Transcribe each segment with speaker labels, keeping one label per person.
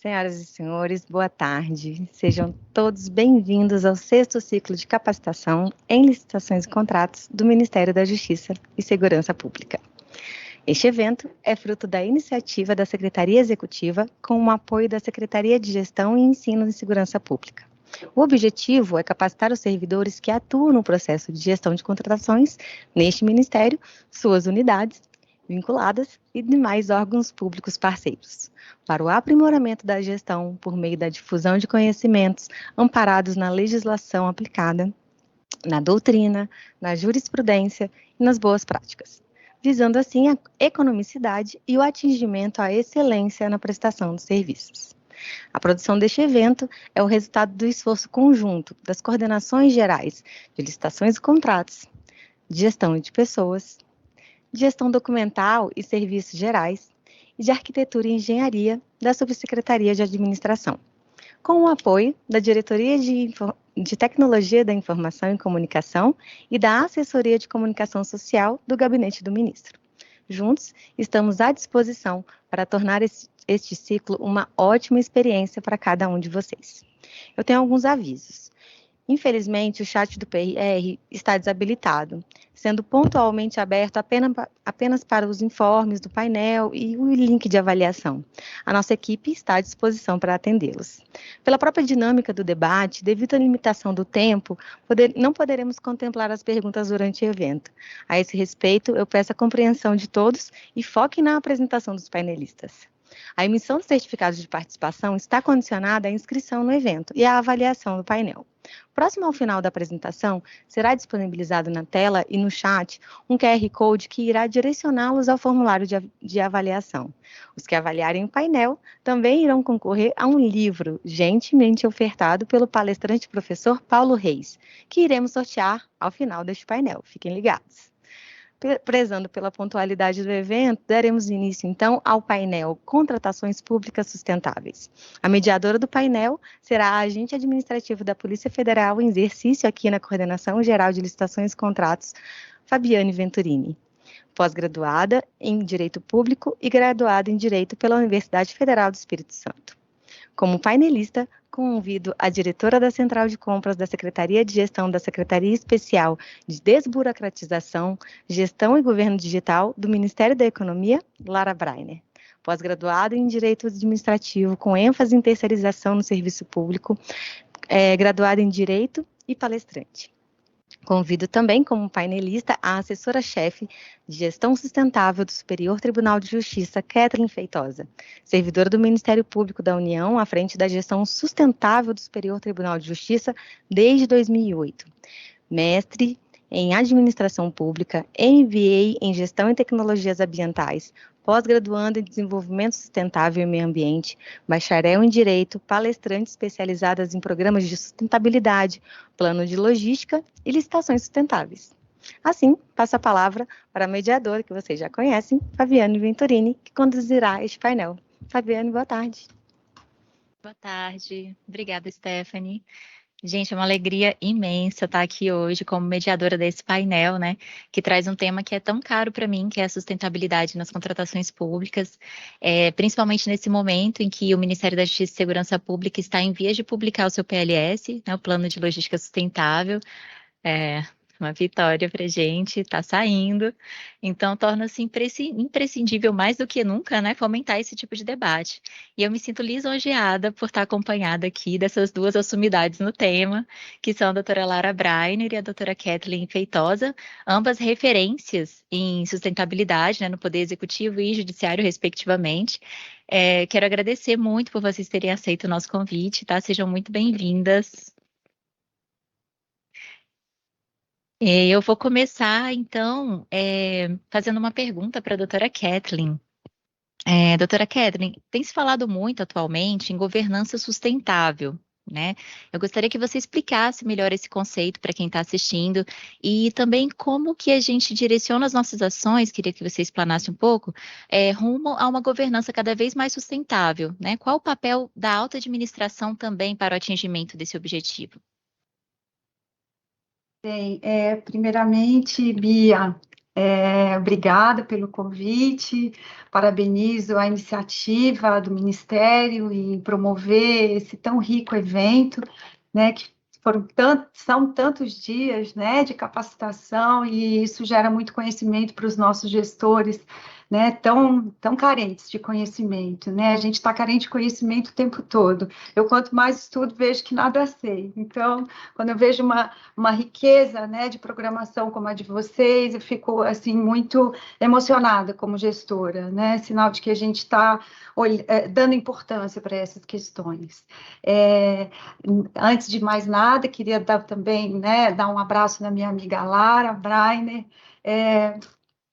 Speaker 1: Senhoras e senhores, boa tarde. Sejam todos bem-vindos ao sexto ciclo de capacitação em licitações e contratos do Ministério da Justiça e Segurança Pública. Este evento é fruto da iniciativa da Secretaria Executiva com o apoio da Secretaria de Gestão e Ensino de Segurança Pública. O objetivo é capacitar os servidores que atuam no processo de gestão de contratações neste Ministério, suas unidades vinculadas e demais órgãos públicos parceiros, para o aprimoramento da gestão por meio da difusão de conhecimentos amparados na legislação aplicada, na doutrina, na jurisprudência e nas boas práticas, visando assim a economicidade e o atingimento à excelência na prestação dos serviços. A produção deste evento é o resultado do esforço conjunto das coordenações gerais de licitações e contratos, de gestão de pessoas, de gestão documental e serviços gerais, e de arquitetura e engenharia da Subsecretaria de Administração, com o apoio da Diretoria de Tecnologia da Informação e Comunicação e da Assessoria de Comunicação Social do Gabinete do Ministro. Juntos, estamos à disposição para tornar este ciclo uma ótima experiência para cada um de vocês. Eu tenho alguns avisos. Infelizmente, o chat do PR está desabilitado, sendo pontualmente aberto apenas para os informes do painel e o link de avaliação. A nossa equipe está à disposição para atendê-los. Pela própria dinâmica do debate, devido à limitação do tempo, não poderemos contemplar as perguntas durante o evento. A esse respeito, eu peço a compreensão de todos e foquem na apresentação dos painelistas. A emissão dos certificados de participação está condicionada à inscrição no evento e à avaliação do painel. Próximo ao final da apresentação, será disponibilizado na tela e no chat um QR Code que irá direcioná-los ao formulário de avaliação. Os que avaliarem o painel também irão concorrer a um livro gentilmente ofertado pelo palestrante professor Paulo Reis, que iremos sortear ao final deste painel. Fiquem ligados. Prezando pela pontualidade do evento, daremos início, então, ao painel Contratações Públicas Sustentáveis. A mediadora do painel será a agente administrativo da Polícia Federal em exercício aqui na Coordenação Geral de Licitações e Contratos, Fabiane Venturini, pós-graduada em Direito Público e graduada em Direito pela Universidade Federal do Espírito Santo. Como painelista, convido a diretora da Central de Compras da Secretaria de Gestão da Secretaria Especial de Desburocratização, Gestão e Governo Digital do Ministério da Economia, Lara Breiner. Pós-graduada em Direito Administrativo, com ênfase em terceirização no serviço público, graduada em Direito e palestrante. Convido também como painelista a assessora-chefe de Gestão Sustentável do Superior Tribunal de Justiça, Kathleen Feitosa, servidora do Ministério Público da União à frente da Gestão Sustentável do Superior Tribunal de Justiça desde 2008. Mestre em Administração Pública, MBA em Gestão e Tecnologias Ambientais, pós-graduando em Desenvolvimento Sustentável e Meio Ambiente, bacharel em Direito, palestrante especializadas em programas de sustentabilidade, plano de logística e licitações sustentáveis. Assim, passo a palavra para a mediadora, que vocês já conhecem, Fabiane Venturini, que conduzirá este painel. Fabiane, boa tarde.
Speaker 2: Boa tarde. Obrigada, Stephanie. Gente, é uma alegria imensa estar aqui hoje como mediadora desse painel, né, que traz um tema que é tão caro para mim, que é a sustentabilidade nas contratações públicas, principalmente nesse momento em que o Ministério da Justiça e Segurança Pública está em vias de publicar o seu PLS, né, o Plano de Logística Sustentável. Uma vitória para a gente, está saindo, então torna-se imprescindível mais do que nunca, né, fomentar esse tipo de debate. E eu me sinto lisonjeada por estar acompanhada aqui dessas duas assumidades no tema, que são a doutora Lara Breiner e a doutora Kathleen Feitosa, ambas referências em sustentabilidade, né, no Poder Executivo e Judiciário, respectivamente. Quero agradecer muito por vocês terem aceito o nosso convite, tá? Sejam muito bem-vindas. Eu vou começar, então, fazendo uma pergunta para a doutora Kathleen. Doutora Kathleen, tem se falado muito atualmente em governança sustentável, né? Eu gostaria que você explicasse melhor esse conceito para quem está assistindo e também como que a gente direciona as nossas ações, queria que você explanasse um pouco, rumo a uma governança cada vez mais sustentável, né? Qual o papel da alta administração também para o atingimento desse objetivo?
Speaker 3: Bem, primeiramente, Bia, Obrigada pelo convite, parabenizo a iniciativa do Ministério em promover esse tão rico evento, né, que são tantos dias, né, de capacitação, e isso gera muito conhecimento para os nossos gestores, né, tão carentes de conhecimento, né, a gente está carente de conhecimento o tempo todo. Eu, quanto mais estudo, vejo que nada sei. Então, quando eu vejo uma riqueza, né, de programação como a de vocês, eu fico, assim, muito emocionada como gestora, né, sinal de que a gente está dando importância para essas questões. Antes de mais nada, queria também, né, dar um abraço na minha amiga Lara Breiner.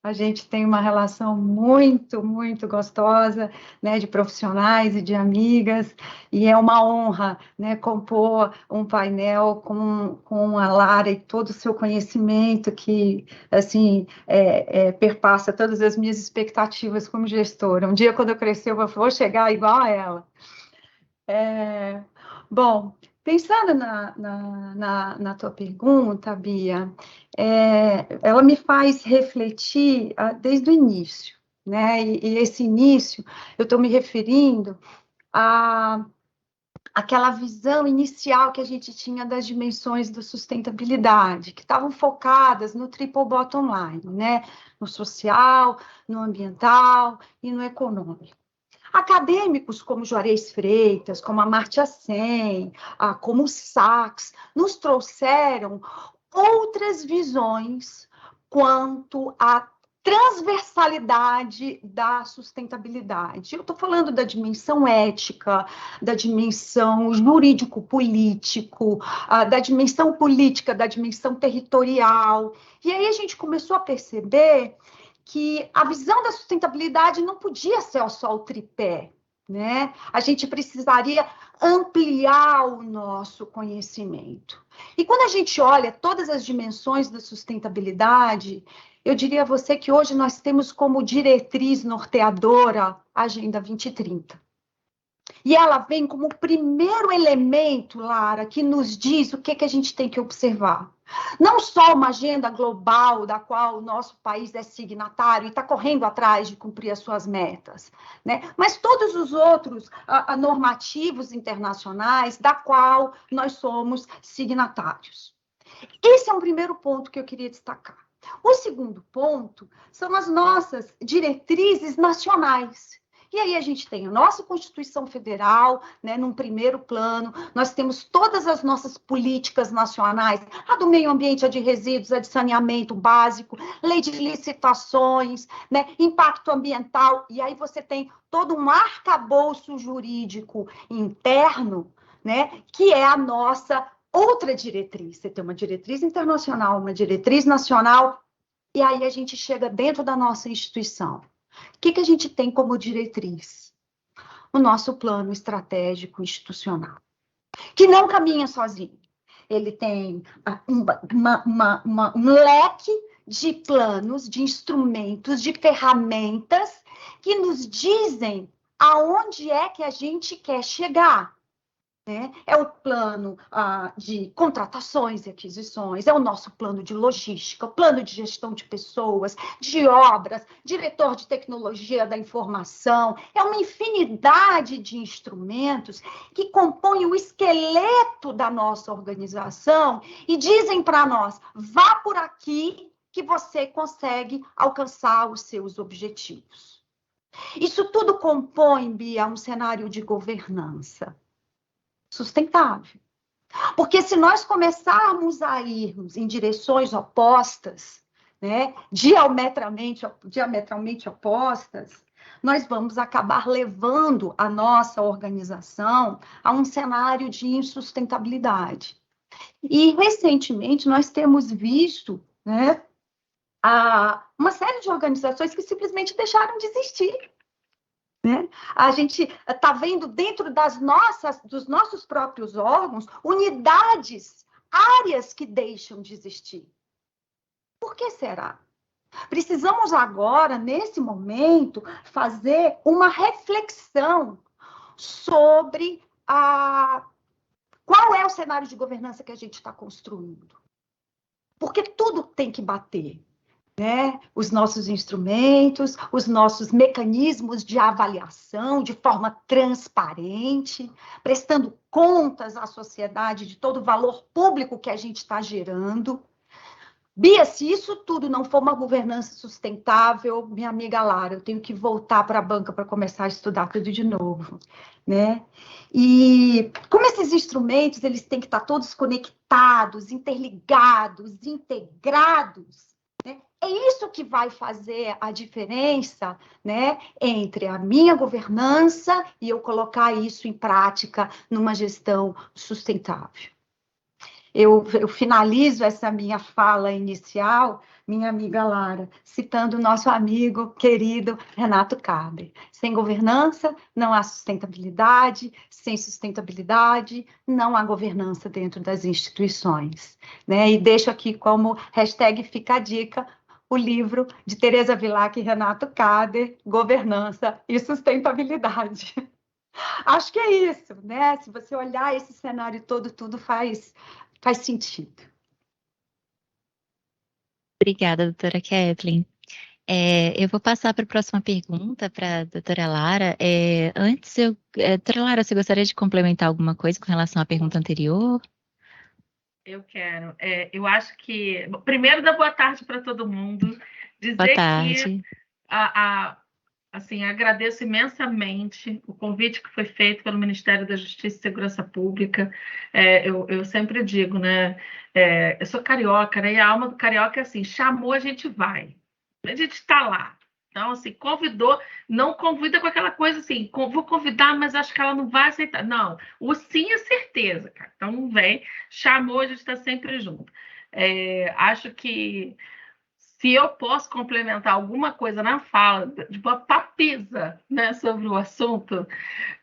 Speaker 3: A gente tem uma relação muito, muito gostosa, né, de profissionais e de amigas, e é uma honra, né, compor um painel com a Lara e todo o seu conhecimento que, assim, perpassa todas as minhas expectativas como gestora. Um dia, quando eu crescer, eu vou chegar igual a ela. Bom, pensando na tua pergunta, Bia, ela me faz refletir desde o início, né? E esse início, eu estou me referindo àquela visão inicial que a gente tinha das dimensões da sustentabilidade, que estavam focadas no triple bottom line, né? No social, no ambiental e no econômico. Acadêmicos como Juarez Freitas, como Amartya Sen, como Sachs, nos trouxeram outras visões quanto à transversalidade da sustentabilidade. Eu estou falando da dimensão ética, da dimensão jurídico-político, da dimensão política, da dimensão territorial. E aí a gente começou a perceber que a visão da sustentabilidade não podia ser só o tripé, né? A gente precisaria ampliar o nosso conhecimento. E quando a gente olha todas as dimensões da sustentabilidade, eu diria a você que hoje nós temos como diretriz norteadora a Agenda 2030. E ela vem como o primeiro elemento, Lara, que nos diz o que a gente tem que observar. Não só uma agenda global da qual o nosso país é signatário e está correndo atrás de cumprir as suas metas, né? Mas todos os outros normativos internacionais da qual nós somos signatários. Esse é um primeiro ponto que eu queria destacar. O segundo ponto são as nossas diretrizes nacionais. E aí a gente tem a nossa Constituição Federal, né, num primeiro plano, nós temos todas as nossas políticas nacionais, a do meio ambiente, a de resíduos, a de saneamento básico, lei de licitações, né, impacto ambiental, e aí você tem todo um arcabouço jurídico interno, né, que é a nossa outra diretriz. Você tem uma diretriz internacional, uma diretriz nacional, e aí a gente chega dentro da nossa instituição. O que a gente tem como diretriz? O nosso plano estratégico institucional, que não caminha sozinho. Ele tem um leque de planos, de instrumentos, de ferramentas que nos dizem aonde é que a gente quer chegar. Né? É o plano de contratações e aquisições, é o nosso plano de logística, o plano de gestão de pessoas, de obras, diretor de tecnologia da informação, é uma infinidade de instrumentos que compõem o esqueleto da nossa organização e dizem para nós, vá por aqui que você consegue alcançar os seus objetivos. Isso tudo compõe, Bia, um cenário de governança sustentável. Porque se nós começarmos a irmos em direções opostas, né, diametralmente opostas, nós vamos acabar levando a nossa organização a um cenário de insustentabilidade. E, recentemente, nós temos visto, né, uma série de organizações que simplesmente deixaram de existir. Né? A gente está vendo dentro dos nossos próprios órgãos, unidades, áreas que deixam de existir. Por que será? Precisamos agora, nesse momento, fazer uma reflexão sobre qual é o cenário de governança que a gente está construindo. Porque tudo tem que bater. né, os nossos instrumentos, os nossos mecanismos de avaliação de forma transparente, prestando contas à sociedade de todo o valor público que a gente está gerando. Bia, se isso tudo não for uma governança sustentável, minha amiga Lara, eu tenho que voltar para a banca para começar a estudar tudo de novo, né? E como esses instrumentos, eles têm que estar todos conectados, interligados, integrados, né? É isso que vai fazer a diferença, né, entre a minha governança e eu colocar isso em prática numa gestão sustentável. Eu finalizo essa minha fala inicial, minha amiga Lara, citando o nosso amigo querido Renato Cabre. Sem governança, não há sustentabilidade, sem sustentabilidade, não há governança dentro das instituições. Né? E deixo aqui como hashtag fica a dica o livro de Teresa Vilac e Renato Cabre, Governança e Sustentabilidade. Acho que é isso, né? Se você olhar esse cenário todo, tudo faz sentido.
Speaker 2: Obrigada, doutora Kathleen. Eu vou passar para a próxima pergunta para a doutora Lara. Doutora Lara, você gostaria de complementar alguma coisa com relação à pergunta anterior?
Speaker 4: Eu quero. Eu acho que. Primeiro, dar boa tarde para todo mundo. Dizer
Speaker 2: Boa
Speaker 4: que
Speaker 2: tarde.
Speaker 4: assim, agradeço imensamente o convite que foi feito pelo Ministério da Justiça e Segurança Pública. Eu sempre digo, né? Eu sou carioca, né? E a alma do carioca é assim: chamou, a gente vai. A gente está lá. Então, assim, convidou, não convida com aquela coisa assim, vou convidar, mas acho que ela não vai aceitar. Não, o sim é certeza, cara. Então, não vem, chamou, a gente está sempre junto. Acho que se eu posso complementar alguma coisa na fala, de uma papisa, né, sobre o assunto,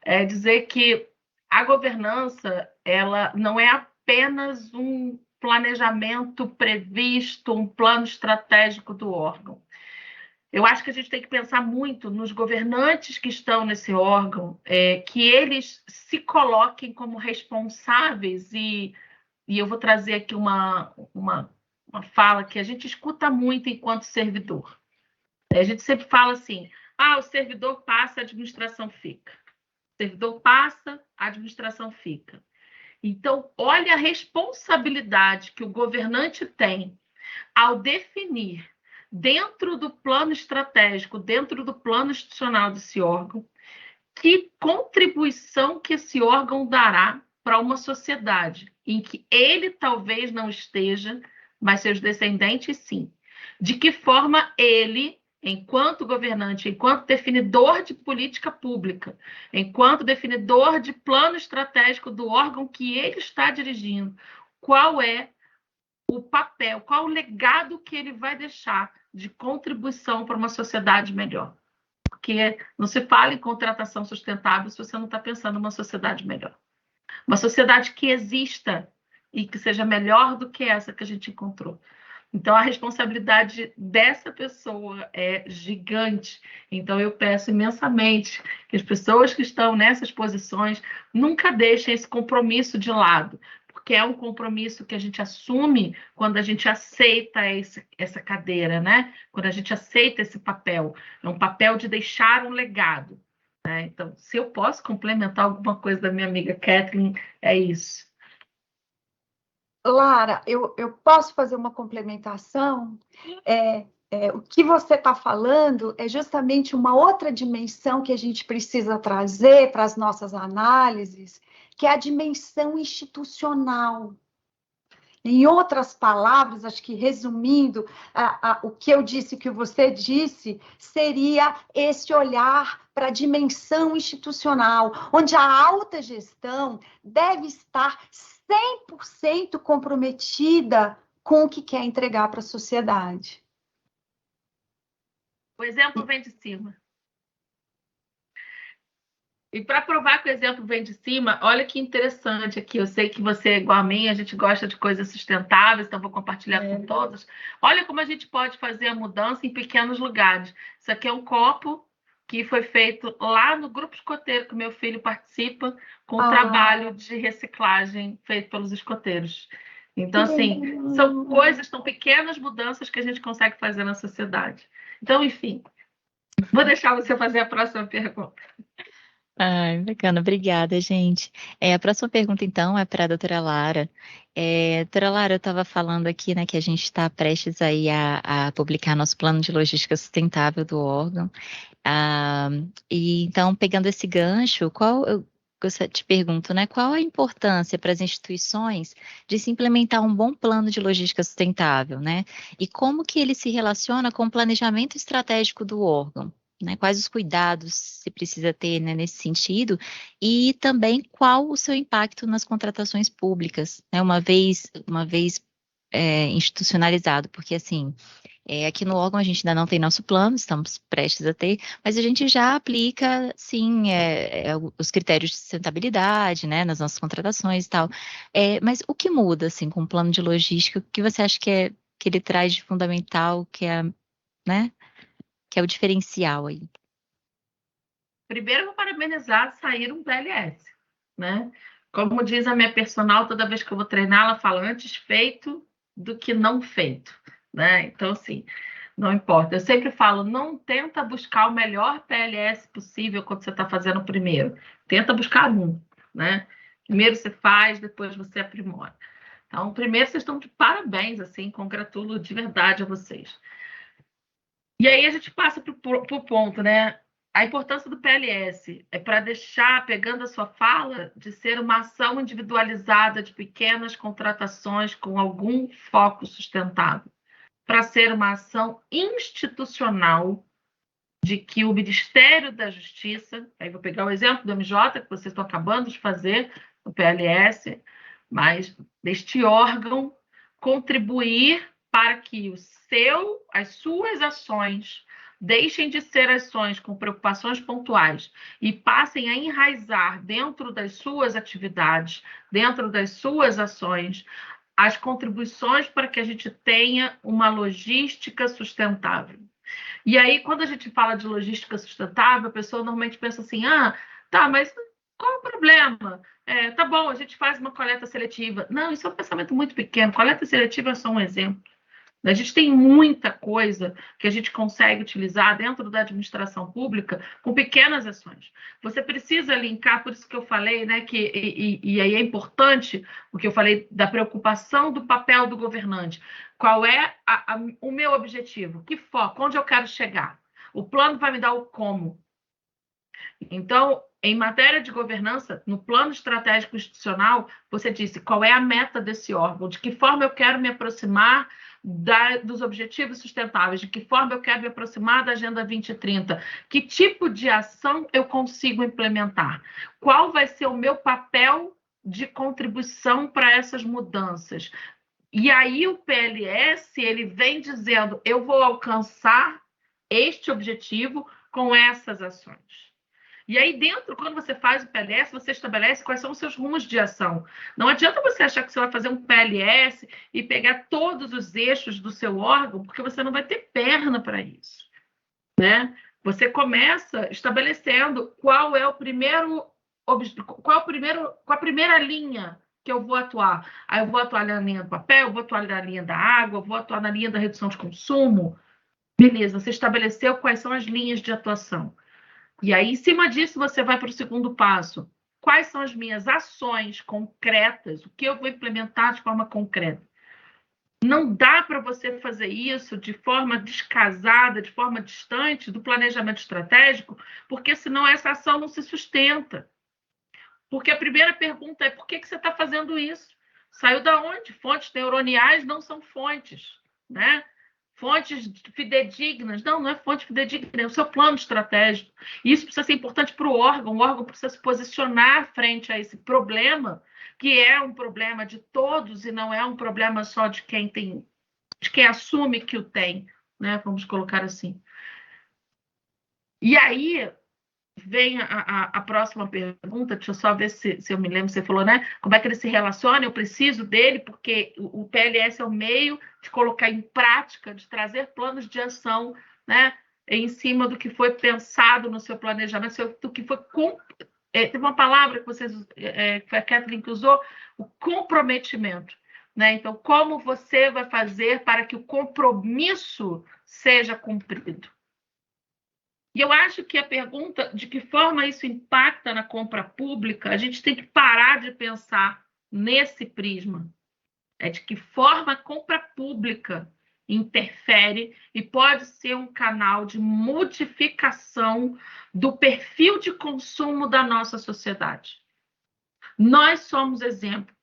Speaker 4: é dizer que a governança, ela não é apenas um planejamento previsto, um plano estratégico do órgão. Eu acho que a gente tem que pensar muito nos governantes que estão nesse órgão, que eles se coloquem como responsáveis, e eu vou trazer aqui uma fala que a gente escuta muito enquanto servidor. A gente sempre fala assim: o servidor passa, a administração fica. O servidor passa, a administração fica. Então, olha a responsabilidade que o governante tem ao definir, dentro do plano estratégico, dentro do plano institucional desse órgão, que contribuição que esse órgão dará para uma sociedade em que ele talvez não esteja, mas seus descendentes sim. De que forma ele, enquanto governante, enquanto definidor de política pública, enquanto definidor de plano estratégico do órgão que ele está dirigindo, qual é o papel, qual o legado que ele vai deixar de contribuição para uma sociedade melhor. Porque não se fala em contratação sustentável se você não está pensando numa sociedade melhor. Uma sociedade que exista e que seja melhor do que essa que a gente encontrou. Então, a responsabilidade dessa pessoa é gigante. Então, eu peço imensamente que as pessoas que estão nessas posições nunca deixem esse compromisso de lado, porque é um compromisso que a gente assume quando a gente aceita essa cadeira, né? Quando a gente aceita esse papel. É um papel de deixar um legado. Né? Então, se eu posso complementar alguma coisa da minha amiga Kathleen, é isso.
Speaker 3: Lara, eu posso fazer uma complementação? O que você está falando é justamente uma outra dimensão que a gente precisa trazer para as nossas análises, que é a dimensão institucional. Em outras palavras, acho que resumindo, o que eu disse, o que você disse, seria esse olhar para a dimensão institucional, onde a alta gestão deve estar 100% comprometida com o que quer entregar para a sociedade.
Speaker 4: O exemplo vem de cima. E para provar que o exemplo vem de cima, olha que interessante aqui. Eu sei que você é igual a mim, a gente gosta de coisas sustentáveis, então vou compartilhar com todos. Olha como a gente pode fazer a mudança em pequenos lugares. Isso aqui é um copo que foi feito lá no grupo escoteiro que meu filho participa, com o trabalho de reciclagem feito pelos escoteiros. Então, assim, são coisas, são pequenas mudanças que a gente consegue fazer na sociedade. Então, enfim, vou deixar você fazer a próxima pergunta.
Speaker 2: Ai, bacana, obrigada, gente. A próxima pergunta, então, é para a doutora Lara. Doutora Lara, eu estava falando aqui, né, que a gente está prestes aí a publicar nosso plano de logística sustentável do órgão. E então, pegando esse gancho, te pergunto, né, qual a importância para as instituições de se implementar um bom plano de logística sustentável, né? E como que ele se relaciona com o planejamento estratégico do órgão? Né, quais os cuidados se precisa ter, né, nesse sentido, e também qual o seu impacto nas contratações públicas, né, uma vez institucionalizado, porque assim, aqui no órgão a gente ainda não tem nosso plano, estamos prestes a ter, mas a gente já aplica, sim, os critérios de sustentabilidade, né, nas nossas contratações e tal. Mas o que muda, assim, com o plano de logística? O que você acha que ele traz de fundamental, né, que é o diferencial aí?
Speaker 4: Primeiro, eu vou parabenizar sair um PLS, né? Como diz a minha personal, toda vez que eu vou treinar, ela fala antes feito do que não feito, né? Então, assim, não importa. Eu sempre falo, não tenta buscar o melhor PLS possível quando você está fazendo o primeiro. Tenta buscar um, né? Primeiro você faz, depois você aprimora. Então, primeiro vocês estão de parabéns, assim, congratulo de verdade a vocês. E aí a gente passa para o ponto, né? A importância do PLS é para deixar, pegando a sua fala, de ser uma ação individualizada de pequenas contratações com algum foco sustentável, para ser uma ação institucional de que o Ministério da Justiça, aí vou pegar o exemplo do MJ, que vocês estão acabando de fazer, o PLS, mas deste órgão contribuir para que as suas ações deixem de ser ações com preocupações pontuais e passem a enraizar dentro das suas atividades, dentro das suas ações, as contribuições para que a gente tenha uma logística sustentável. E aí, quando a gente fala de logística sustentável, a pessoa normalmente pensa assim, tá, mas qual o problema? Tá bom, a gente faz uma coleta seletiva. Não, isso é um pensamento muito pequeno. Coleta seletiva é só um exemplo. A gente tem muita coisa que a gente consegue utilizar dentro da administração pública com pequenas ações. Você precisa linkar, por isso que eu falei, né, e aí é importante o que eu falei da preocupação do papel do governante. Qual é o meu objetivo? Que foco? Onde eu quero chegar? O plano vai me dar o como. Então, em matéria de governança, no plano estratégico institucional, você disse qual é a meta desse órgão, de que forma eu quero me aproximar dos objetivos sustentáveis, de que forma eu quero me aproximar da Agenda 2030, que tipo de ação eu consigo implementar, qual vai ser o meu papel de contribuição para essas mudanças. E aí o PLS, ele vem dizendo, eu vou alcançar este objetivo com essas ações. E aí dentro, quando você faz o PLS, você estabelece quais são os seus rumos de ação. Não adianta você achar que você vai fazer um PLS e pegar todos os eixos do seu órgão, porque você não vai ter perna para isso, né? Você começa estabelecendo qual é a primeira linha que eu vou atuar. Aí eu vou atuar na linha do papel, eu vou atuar na linha da água, eu vou atuar na linha da redução de consumo. Beleza, você estabeleceu quais são as linhas de atuação. E aí, em cima disso, você vai para o segundo passo. Quais são as minhas ações concretas? O que eu vou implementar de forma concreta? Não dá para você fazer isso de forma descasada, de forma distante do planejamento estratégico, porque senão essa ação não se sustenta. Porque a primeira pergunta é: por que você está fazendo isso? Saiu da onde? Fontes neuroniais não são fontes, né? Fontes fidedignas. Não é fonte fidedigna, é o seu plano estratégico. E isso precisa ser importante para o órgão precisa se posicionar frente a esse problema, que é um problema de todos e não é um problema só de quem assume que o tem, né? Vamos colocar assim. E aí vem a próxima pergunta, deixa eu só ver se eu me lembro, você falou, né? Como é que ele se relaciona? Eu preciso dele, porque o PLS é o meio de colocar em prática, de trazer planos de ação, né? Em cima do que foi pensado no seu planejamento, do que foi... Teve uma palavra que foi a Kathleen que usou, o comprometimento. né? Então, como você vai fazer para que o compromisso seja cumprido? E eu acho que a pergunta de que forma isso impacta na compra pública, a gente tem que parar de pensar nesse prisma. É de que forma a compra pública interfere e pode ser um canal de modificação do perfil de consumo da nossa sociedade. Nós somos exemplo.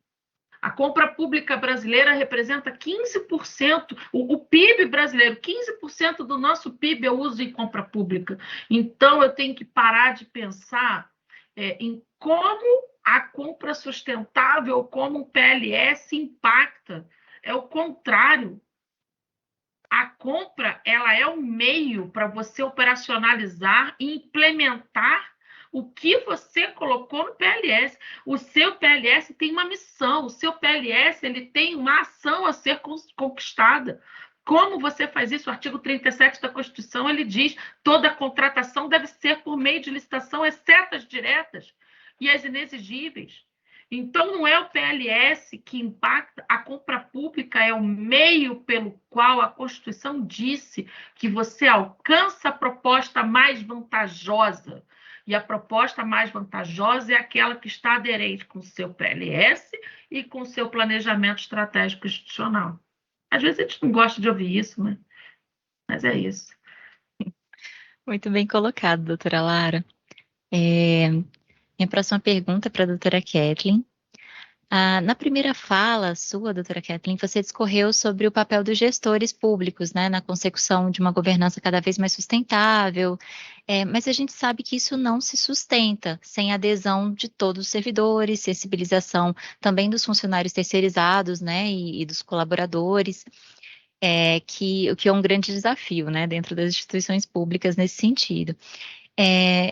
Speaker 4: A compra pública brasileira representa 15%, o PIB brasileiro, 15% do nosso PIB eu uso em compra pública. Então, eu tenho que parar de pensar em como a compra sustentável, como o PLS impacta. É o contrário. A compra, ela é um meio para você operacionalizar e implementar o que você colocou no PLS. O seu PLS tem uma missão, o seu PLS ele tem uma ação a ser conquistada. Como você faz isso? O artigo 37 da Constituição, ele diz: toda contratação deve ser por meio de licitação, exceto as diretas e as inexigíveis. Então, não é o PLS que impacta, a compra pública é o meio pelo qual a Constituição disse que você alcança a proposta mais vantajosa. E a proposta mais vantajosa é aquela que está aderente com o seu PLS e com o seu planejamento estratégico institucional. Às vezes a gente não gosta de ouvir isso, né? Mas é isso.
Speaker 2: Muito bem colocado, doutora Lara. Minha próxima pergunta é para a doutora Kathleen. Na primeira fala sua, doutora Kathleen, você discorreu sobre o papel dos gestores públicos, né, na consecução de uma governança cada vez mais sustentável, mas a gente sabe que isso não se sustenta sem a adesão de todos os servidores, sensibilização também dos funcionários terceirizados, né, e dos colaboradores, o que é um grande desafio, né, dentro das instituições públicas nesse sentido.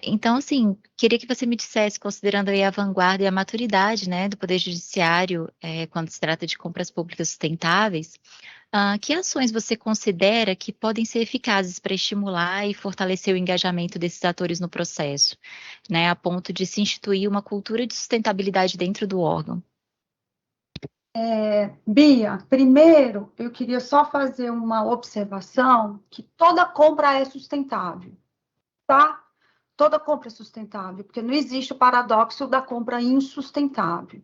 Speaker 2: Então, assim, queria que você me dissesse, considerando aí a vanguarda e a maturidade, né, do Poder Judiciário, quando se trata de compras públicas sustentáveis, que ações você considera que podem ser eficazes para estimular e fortalecer o engajamento desses atores no processo, né, a ponto de se instituir uma cultura de sustentabilidade dentro do órgão?
Speaker 3: Bia, primeiro eu queria só fazer uma observação que toda compra é sustentável, tá? Toda compra é sustentável, porque não existe o paradoxo da compra insustentável.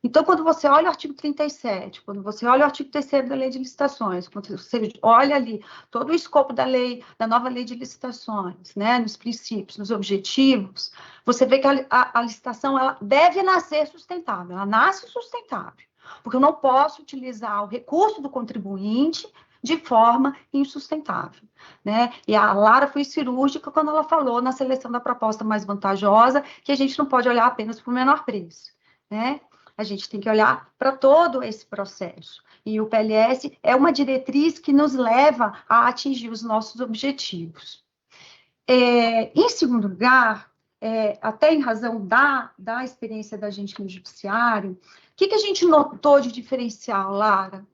Speaker 3: Então, quando você olha o artigo 37, quando você olha o artigo 3º da Lei de Licitações, quando você olha ali todo o escopo da lei, da nova Lei de Licitações, né, nos princípios, nos objetivos, você vê que a licitação ela deve nascer sustentável, ela nasce sustentável, porque eu não posso utilizar o recurso do contribuinte de forma insustentável, né? E a Lara foi cirúrgica quando ela falou na seleção da proposta mais vantajosa que a gente não pode olhar apenas para o menor preço, né? A gente tem que olhar para todo esse processo. E o PLS é uma diretriz que nos leva a atingir os nossos objetivos. Em segundo lugar, até em razão da experiência da gente no judiciário, o que a gente notou de diferencial, Lara?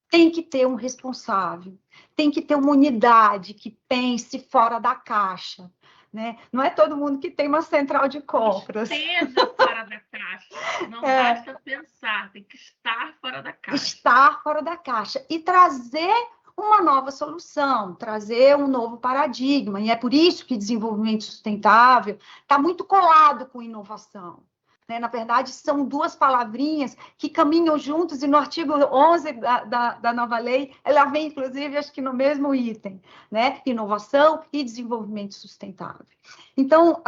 Speaker 3: Tem que ter um responsável, tem que ter uma unidade que pense fora da caixa, né? Não é todo mundo que tem uma central de compras.
Speaker 4: Esteja fora da caixa. Não basta pensar, tem que estar fora da caixa.
Speaker 3: Estar fora da caixa e trazer uma nova solução, trazer um novo paradigma. E é por isso que desenvolvimento sustentável está muito colado com inovação. Né? Na verdade, são duas palavrinhas que caminham juntos, e no artigo 11 da nova lei, ela vem, inclusive, acho que no mesmo item, né? Inovação e desenvolvimento sustentável. Então,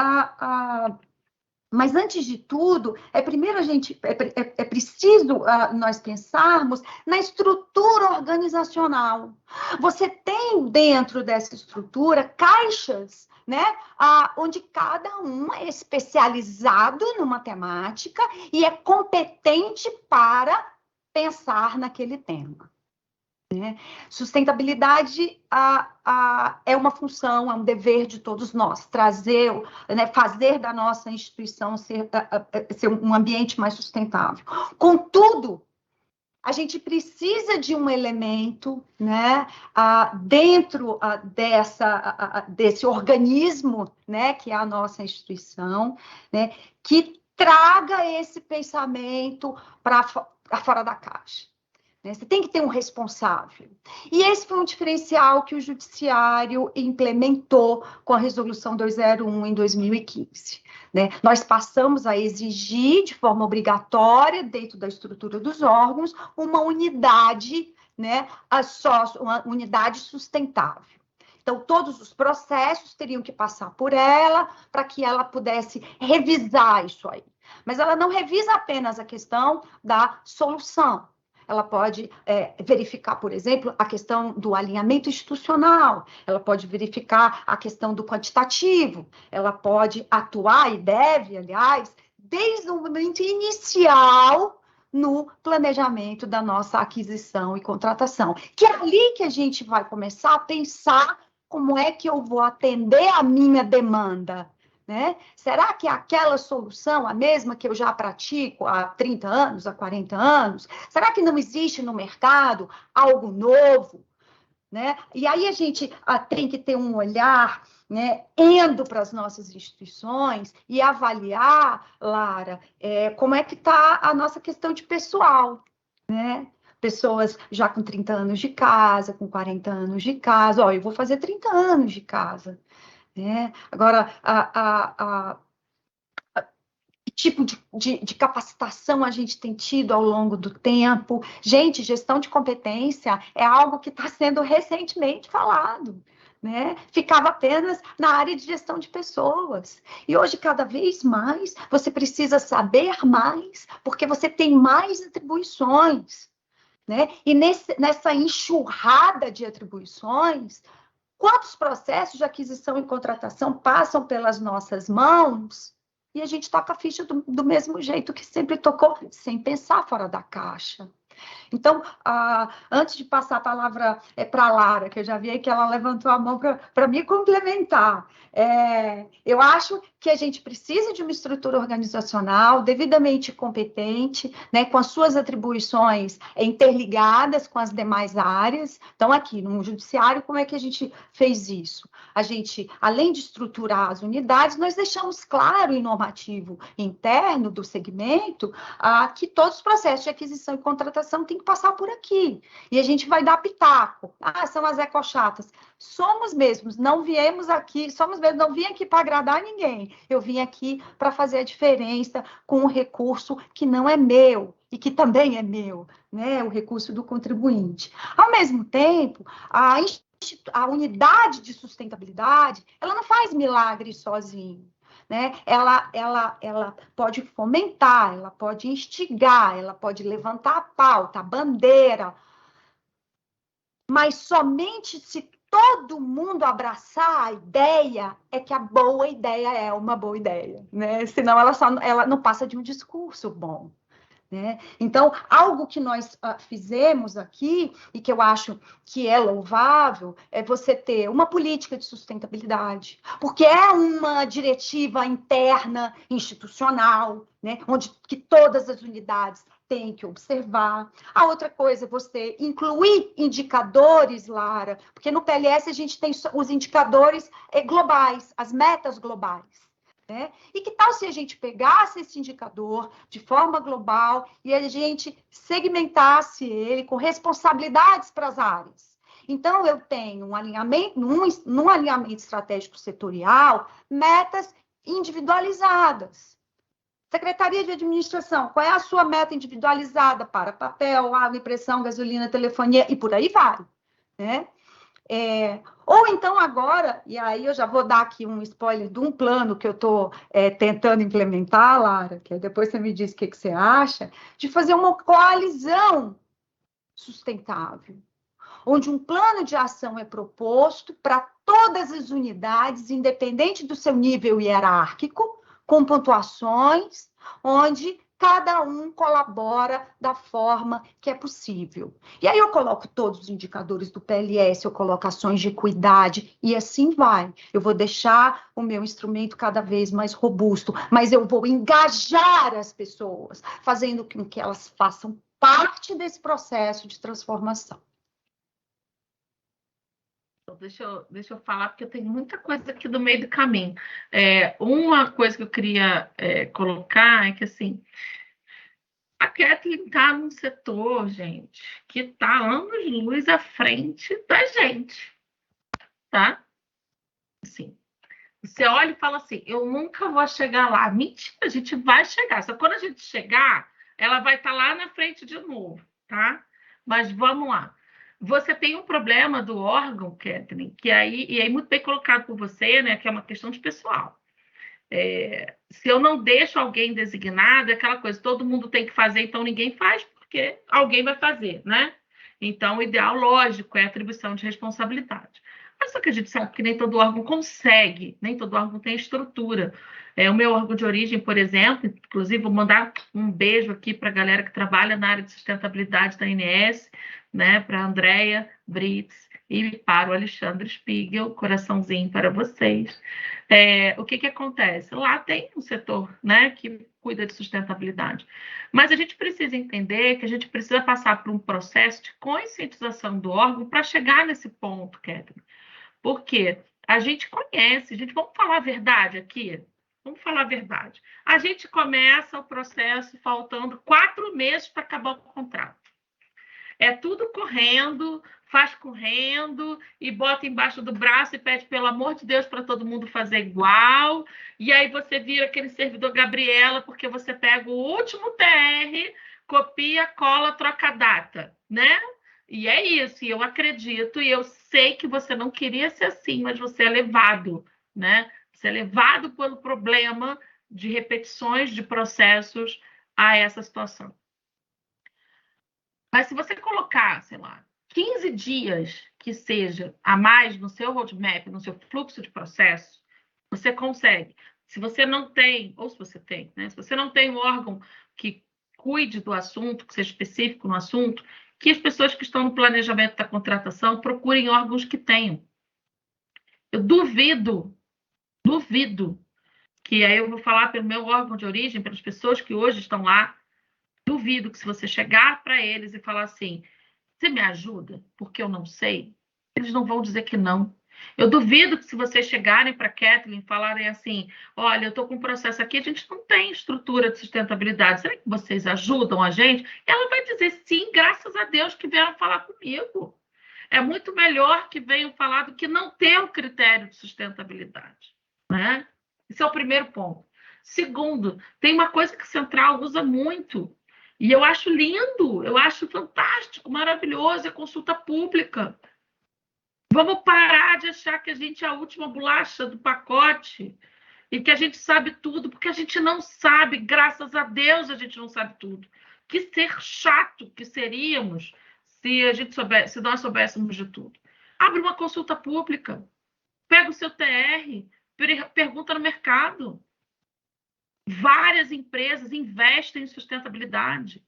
Speaker 3: mas, antes de tudo, primeiro é preciso nós pensarmos na estrutura organizacional. Você tem dentro dessa estrutura caixas, né, onde cada um é especializado numa temática e é competente para pensar naquele tema. Né? Sustentabilidade é uma função, é um dever de todos nós, trazer, né, fazer da nossa instituição ser um ambiente mais sustentável. Contudo, a gente precisa de um elemento, né, dentro desse organismo, né, que é a nossa instituição, né, que traga esse pensamento para fora da caixa. né? Você tem que ter um responsável. E esse foi um diferencial que o Judiciário implementou com a Resolução 201 em 2015. Né? Nós passamos a exigir, de forma obrigatória, dentro da estrutura dos órgãos, uma unidade, né, uma unidade sustentável. Então, todos os processos teriam que passar por ela para que ela pudesse revisar isso aí. Mas ela não revisa apenas a questão da solução. Ela pode verificar, por exemplo, a questão do alinhamento institucional, ela pode verificar a questão do quantitativo, ela pode atuar, e deve, aliás, desde o momento inicial no planejamento da nossa aquisição e contratação. Que é ali que a gente vai começar a pensar como é que eu vou atender a minha demanda. Né? Será que aquela solução, a mesma que eu já pratico há 30 anos, há 40 anos, será que não existe no mercado algo novo? Né? E aí a gente tem que ter um olhar, né, indo para as nossas instituições e avaliar, Lara, como é que está a nossa questão de pessoal, né? Pessoas já com 30 anos de casa, com 40 anos de casa. Ó, eu vou fazer 30 anos de casa. Né? Agora, que tipo de capacitação a gente tem tido ao longo do tempo? Gente, gestão de competência é algo que está sendo recentemente falado. Né? Ficava apenas na área de gestão de pessoas. E hoje, cada vez mais, você precisa saber mais, porque você tem mais atribuições. Né? E nessa enxurrada de atribuições, quantos processos de aquisição e contratação passam pelas nossas mãos e a gente toca a ficha do mesmo jeito que sempre tocou, sem pensar fora da caixa. Então, antes de passar a palavra para a Lara, que eu já vi que ela levantou a mão para me complementar, eu acho que a gente precisa de uma estrutura organizacional devidamente competente, né, com as suas atribuições interligadas com as demais áreas. Então, aqui no Judiciário, como é que a gente fez isso? A gente, além de estruturar as unidades, nós deixamos claro em normativo interno do segmento que todos os processos de aquisição e contratação têm que passar por aqui. E a gente vai dar pitaco. São as ecochatas. Somos mesmos, não viemos aqui, não vim aqui para agradar ninguém. Eu vim aqui para fazer a diferença com um recurso que não é meu e que também é meu, né? O recurso do contribuinte. Ao mesmo tempo, a unidade de sustentabilidade, ela não faz milagre sozinho. Né? Ela pode fomentar, ela pode instigar, ela pode levantar a pauta, a bandeira, mas somente se todo mundo abraçar a ideia é que a boa ideia é uma boa ideia, né? Senão ela não passa de um discurso bom. Né? Então, algo que nós fizemos aqui, e que eu acho que é louvável, é você ter uma política de sustentabilidade, porque é uma diretiva interna, institucional, né? Onde que todas as unidades têm que observar. A outra coisa é você incluir indicadores, Lara, porque no PLS a gente tem os indicadores globais, as metas globais. Né? E que tal se a gente pegasse esse indicador de forma global e a gente segmentasse ele com responsabilidades para as áreas? Então, eu tenho um alinhamento, num alinhamento estratégico setorial, metas individualizadas. Secretaria de Administração, qual é a sua meta individualizada para papel, água, impressão, gasolina, telefonia, e por aí vai. Né? Ou então agora, e aí eu já vou dar aqui um spoiler de um plano que eu estou tentando implementar, Lara, que depois você me diz o que você acha, de fazer uma coalizão sustentável, onde um plano de ação é proposto para todas as unidades, independente do seu nível hierárquico, com pontuações, onde cada um colabora da forma que é possível. E aí eu coloco todos os indicadores do PLS, eu coloco ações de equidade, e assim vai. Eu vou deixar o meu instrumento cada vez mais robusto, mas eu vou engajar as pessoas, fazendo com que elas façam parte desse processo de transformação.
Speaker 4: Deixa eu falar, porque eu tenho muita coisa aqui do meio do caminho. Uma coisa que eu queria colocar é que, assim, A Kathleen está num setor, gente, que está anos-luz à frente da gente, tá? Assim, você olha e fala assim, eu nunca vou chegar lá. Mentira, a gente vai chegar. Só quando a gente chegar, ela vai estar lá na frente de novo, tá? Mas vamos lá. Você tem um problema do órgão, Kathleen, que aí muito bem colocado por você, né? Que é uma questão de pessoal. Se eu não deixo alguém designado, é aquela coisa, todo mundo tem que fazer, então ninguém faz, porque alguém vai fazer, né? Então, o ideal, lógico, é a atribuição de responsabilidade. Mas só que a gente sabe que nem todo órgão consegue, nem todo órgão tem estrutura. O meu órgão de origem, por exemplo, inclusive vou mandar um beijo aqui para a galera que trabalha na área de sustentabilidade da ANS, né, para a Andrea Brits e para o Alexandre Spiegel, coraçãozinho para vocês. O que acontece? Lá tem um setor, né, que cuida de sustentabilidade. Mas a gente precisa entender que a gente precisa passar por um processo de conscientização do órgão para chegar nesse ponto, Catherine. Porque a gente conhece, vamos falar a verdade aqui? Vamos falar a verdade. A gente começa o processo faltando 4 meses para acabar o contrato. É tudo correndo, faz correndo e bota embaixo do braço e pede, pelo amor de Deus, para todo mundo fazer igual. E aí você vira aquele servidor Gabriela, porque você pega o último TR, copia, cola, troca a data, né? E é isso, e eu acredito, e eu sei que você não queria ser assim, mas você é levado, né? Você é levado pelo problema de repetições de processos a essa situação. Mas se você colocar, sei lá, 15 dias que seja a mais no seu roadmap, no seu fluxo de processo, você consegue. Se você não tem, ou se você tem, né? Se você não tem um órgão que cuide do assunto, que seja específico no assunto, que as pessoas que estão no planejamento da contratação procurem órgãos que tenham. Eu duvido que aí eu vou falar pelo meu órgão de origem, pelas pessoas que hoje estão lá, duvido que se você chegar para eles e falar assim, você me ajuda? Porque eu não sei. Eles não vão dizer que não. Eu duvido que se vocês chegarem para a Kathleen e falarem assim, olha, eu estou com um processo aqui, a gente não tem estrutura de sustentabilidade, será que vocês ajudam a gente? Ela vai dizer sim, graças a Deus que vieram falar comigo. É muito melhor que venham falar do que não ter o critério de sustentabilidade, né? Esse é o primeiro ponto. Segundo, tem uma coisa que a Central usa muito, e eu acho lindo, eu acho fantástico, maravilhoso, é consulta pública. Vamos parar de achar que a gente é a última bolacha do pacote e que a gente sabe tudo, porque a gente não sabe, graças a Deus a gente não sabe tudo. Que ser chato que seríamos se a gente soubesse, se nós soubéssemos de tudo. Abre uma consulta pública, pega o seu TR, pergunta no mercado. Várias empresas investem em sustentabilidade.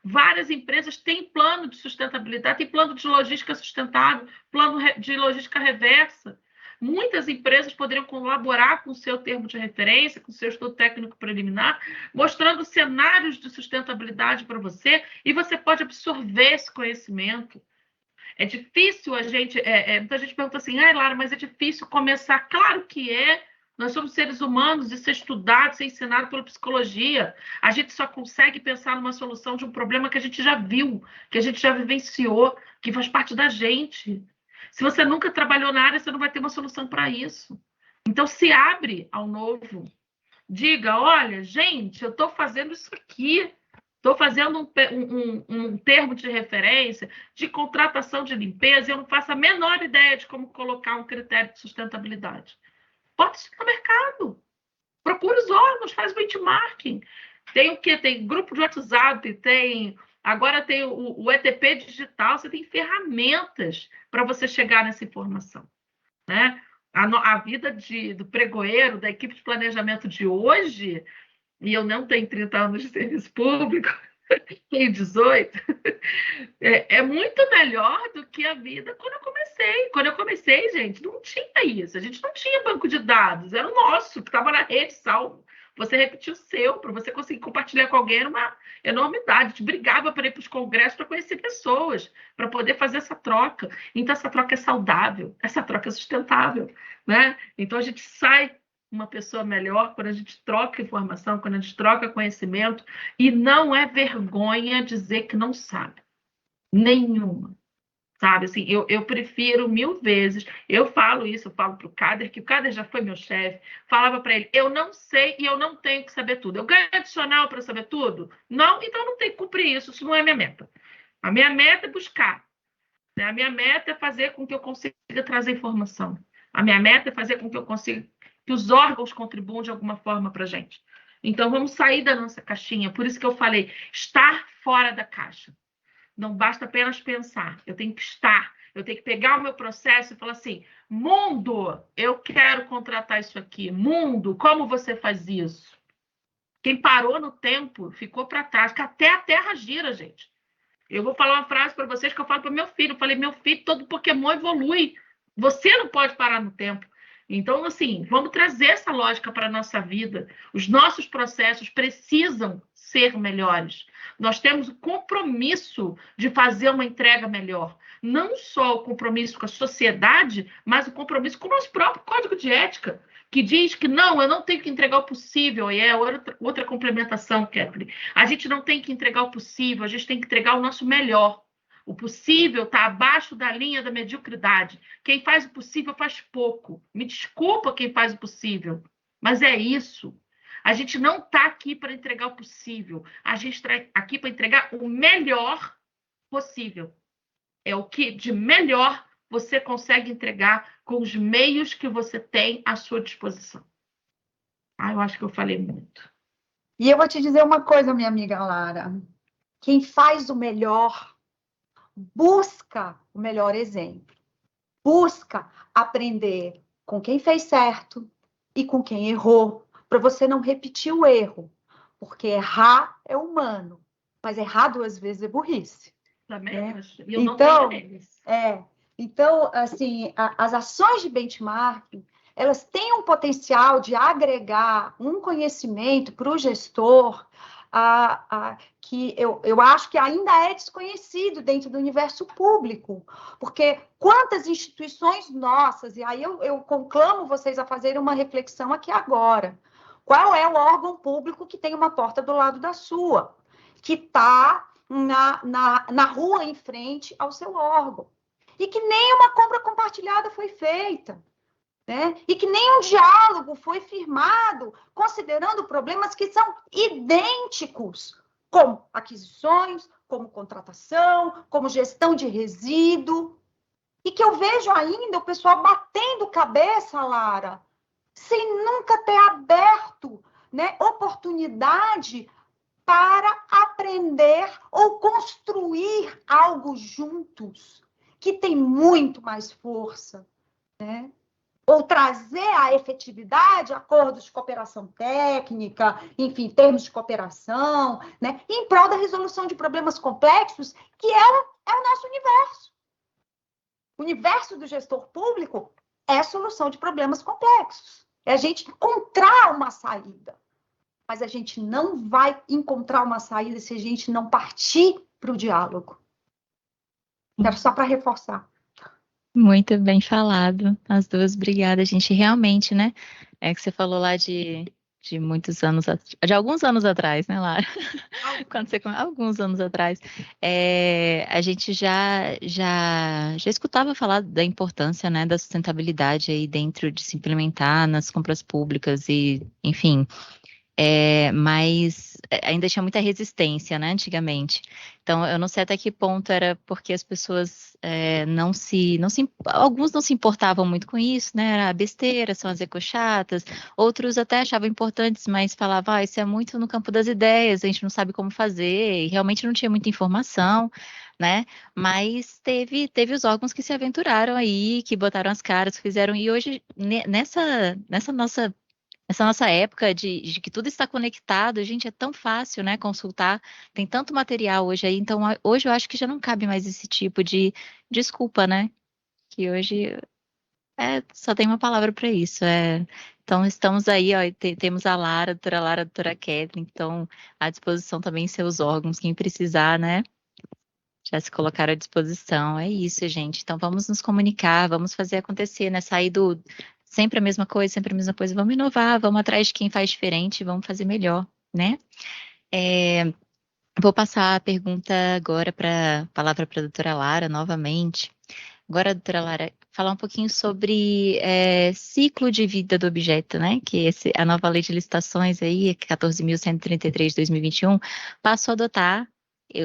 Speaker 4: Várias empresas têm plano de sustentabilidade, têm plano de logística sustentável, plano de logística reversa. Muitas empresas poderiam colaborar com o seu termo de referência, com o seu estudo técnico preliminar, mostrando cenários de sustentabilidade para você, e você pode absorver esse conhecimento. É difícil a gente... muita gente pergunta assim, Lara, mas é difícil começar. Claro que é. Nós somos seres humanos, isso é estudado, isso é ensinado pela psicologia. A gente só consegue pensar numa solução de um problema que a gente já viu, que a gente já vivenciou, que faz parte da gente. Se você nunca trabalhou na área, você não vai ter uma solução para isso. Então, se abre ao novo. Diga, olha, gente, eu estou fazendo isso aqui. Estou fazendo um termo de referência de contratação de limpeza e eu não faço a menor ideia de como colocar um critério de sustentabilidade. Bota isso no mercado. Procura os órgãos, faz benchmarking. Tem o quê? Tem grupo de WhatsApp, agora tem o ETP digital, você tem ferramentas para você chegar nessa informação, né? A vida do pregoeiro, da equipe de planejamento de hoje, e eu não tenho 30 anos de serviço público, tenho 18, é muito melhor do que a vida quando eu comecei. Quando eu comecei, gente, não tinha isso. A gente não tinha banco de dados, era o nosso, que estava na rede salvo. Você repetia o seu, para você conseguir compartilhar com alguém, era uma enormidade. A gente brigava para ir para os congressos para conhecer pessoas, para poder fazer essa troca. Então, essa troca é saudável, essa troca é sustentável, né? Então, a gente sai uma pessoa melhor quando a gente troca informação, quando a gente troca conhecimento, e não é vergonha dizer que não sabe. Nenhuma. Sabe, assim, eu prefiro 1000 vezes. Eu falo isso, eu falo para o Kader, que o Kader já foi meu chefe. Falava para ele: eu não sei e eu não tenho que saber tudo. Eu ganho adicional para saber tudo? Não, então eu não tenho que cumprir isso. Isso não é minha meta. A minha meta é buscar. Né? A minha meta é fazer com que eu consiga trazer informação. A minha meta é fazer com que eu consiga que os órgãos contribuam de alguma forma para a gente. Então, vamos sair da nossa caixinha. Por isso que eu falei: estar fora da caixa. Não basta apenas pensar, eu tenho que estar, eu tenho que pegar o meu processo e falar assim: mundo, eu quero contratar isso aqui. Mundo, como você faz isso? Quem parou no tempo ficou para trás, que até a Terra gira, gente. Eu vou falar uma frase para vocês que eu falo para meu filho. Eu falei: meu filho, todo Pokémon evolui. Você não pode parar no tempo. Então, assim, vamos trazer essa lógica para a nossa vida. Os nossos processos precisam ser melhores. Nós temos o compromisso de fazer uma entrega melhor. Não só o compromisso com a sociedade, mas o compromisso com o nosso próprio código de ética, que diz que não, eu não tenho que entregar o possível. E é outra complementação, Kathleen. A gente não tem que entregar o possível, a gente tem que entregar o nosso melhor. O possível está abaixo da linha da mediocridade. Quem faz o possível faz pouco. Me desculpa quem faz o possível, mas é isso. A gente não está aqui para entregar o possível. A gente está aqui para entregar o melhor possível. É o que de melhor você consegue entregar com os meios que você tem à sua disposição. Eu acho que eu falei muito.
Speaker 3: E eu vou te dizer uma coisa, minha amiga Lara. Quem faz o melhor, busca o melhor exemplo. Busca aprender com quem fez certo e com quem errou, para você não repetir o erro. Porque errar é humano, mas errar 2 vezes é burrice.
Speaker 4: Também acho. E eu não tenho eles.
Speaker 3: Então, assim, as ações de benchmarking, elas têm um potencial de agregar um conhecimento para o gestor que eu acho que ainda é desconhecido dentro do universo público, porque quantas instituições nossas, e aí eu conclamo vocês a fazerem uma reflexão aqui agora, qual é o órgão público que tem uma porta do lado da sua, que está na rua em frente ao seu órgão, e que nem uma compra compartilhada foi feita, né? E que nem um diálogo foi firmado, considerando problemas que são idênticos, como aquisições, como contratação, como gestão de resíduo, e que eu vejo ainda o pessoal batendo cabeça, Lara, sem nunca ter aberto, né, oportunidade para aprender ou construir algo juntos, que tem muito mais força, né? Ou trazer a efetividade, acordos de cooperação técnica, enfim, termos de cooperação, né? Em prol da resolução de problemas complexos, que é o nosso universo. O universo do gestor público é a solução de problemas complexos. É a gente encontrar uma saída. Mas a gente não vai encontrar uma saída se a gente não partir para o diálogo. Era só para reforçar.
Speaker 2: Muito bem falado, as duas, obrigada, gente. Realmente, né? É que você falou lá de muitos anos, de alguns anos atrás, né, Lara? Alguns anos atrás, a gente já escutava falar da importância, né, da sustentabilidade aí dentro de se implementar nas compras públicas e, enfim. Mas ainda tinha muita resistência, né, antigamente. Então, eu não sei até que ponto era porque as pessoas alguns não se importavam muito com isso, né, era besteira, são as ecochatas, outros até achavam importantes, mas falavam, isso é muito no campo das ideias, a gente não sabe como fazer, e realmente não tinha muita informação, né, mas teve os órgãos que se aventuraram aí, que botaram as caras, que fizeram, e hoje, nessa nossa época de que tudo está conectado, gente, é tão fácil, né, consultar, tem tanto material hoje aí, então hoje eu acho que já não cabe mais esse tipo de desculpa, né, que hoje só tem uma palavra para isso, então estamos aí, ó, temos a Lara, a doutora Kathleen, então à disposição também seus órgãos, quem precisar, né, já se colocaram à disposição, é isso, gente, então vamos nos comunicar, vamos fazer acontecer, né, sempre a mesma coisa, vamos inovar, vamos atrás de quem faz diferente, vamos fazer melhor, né? Vou passar a pergunta agora palavra para a doutora Lara novamente. Agora, doutora Lara, falar um pouquinho sobre ciclo de vida do objeto, né? Que a nova lei de licitações aí, 14.133 de 2021, passou a adotar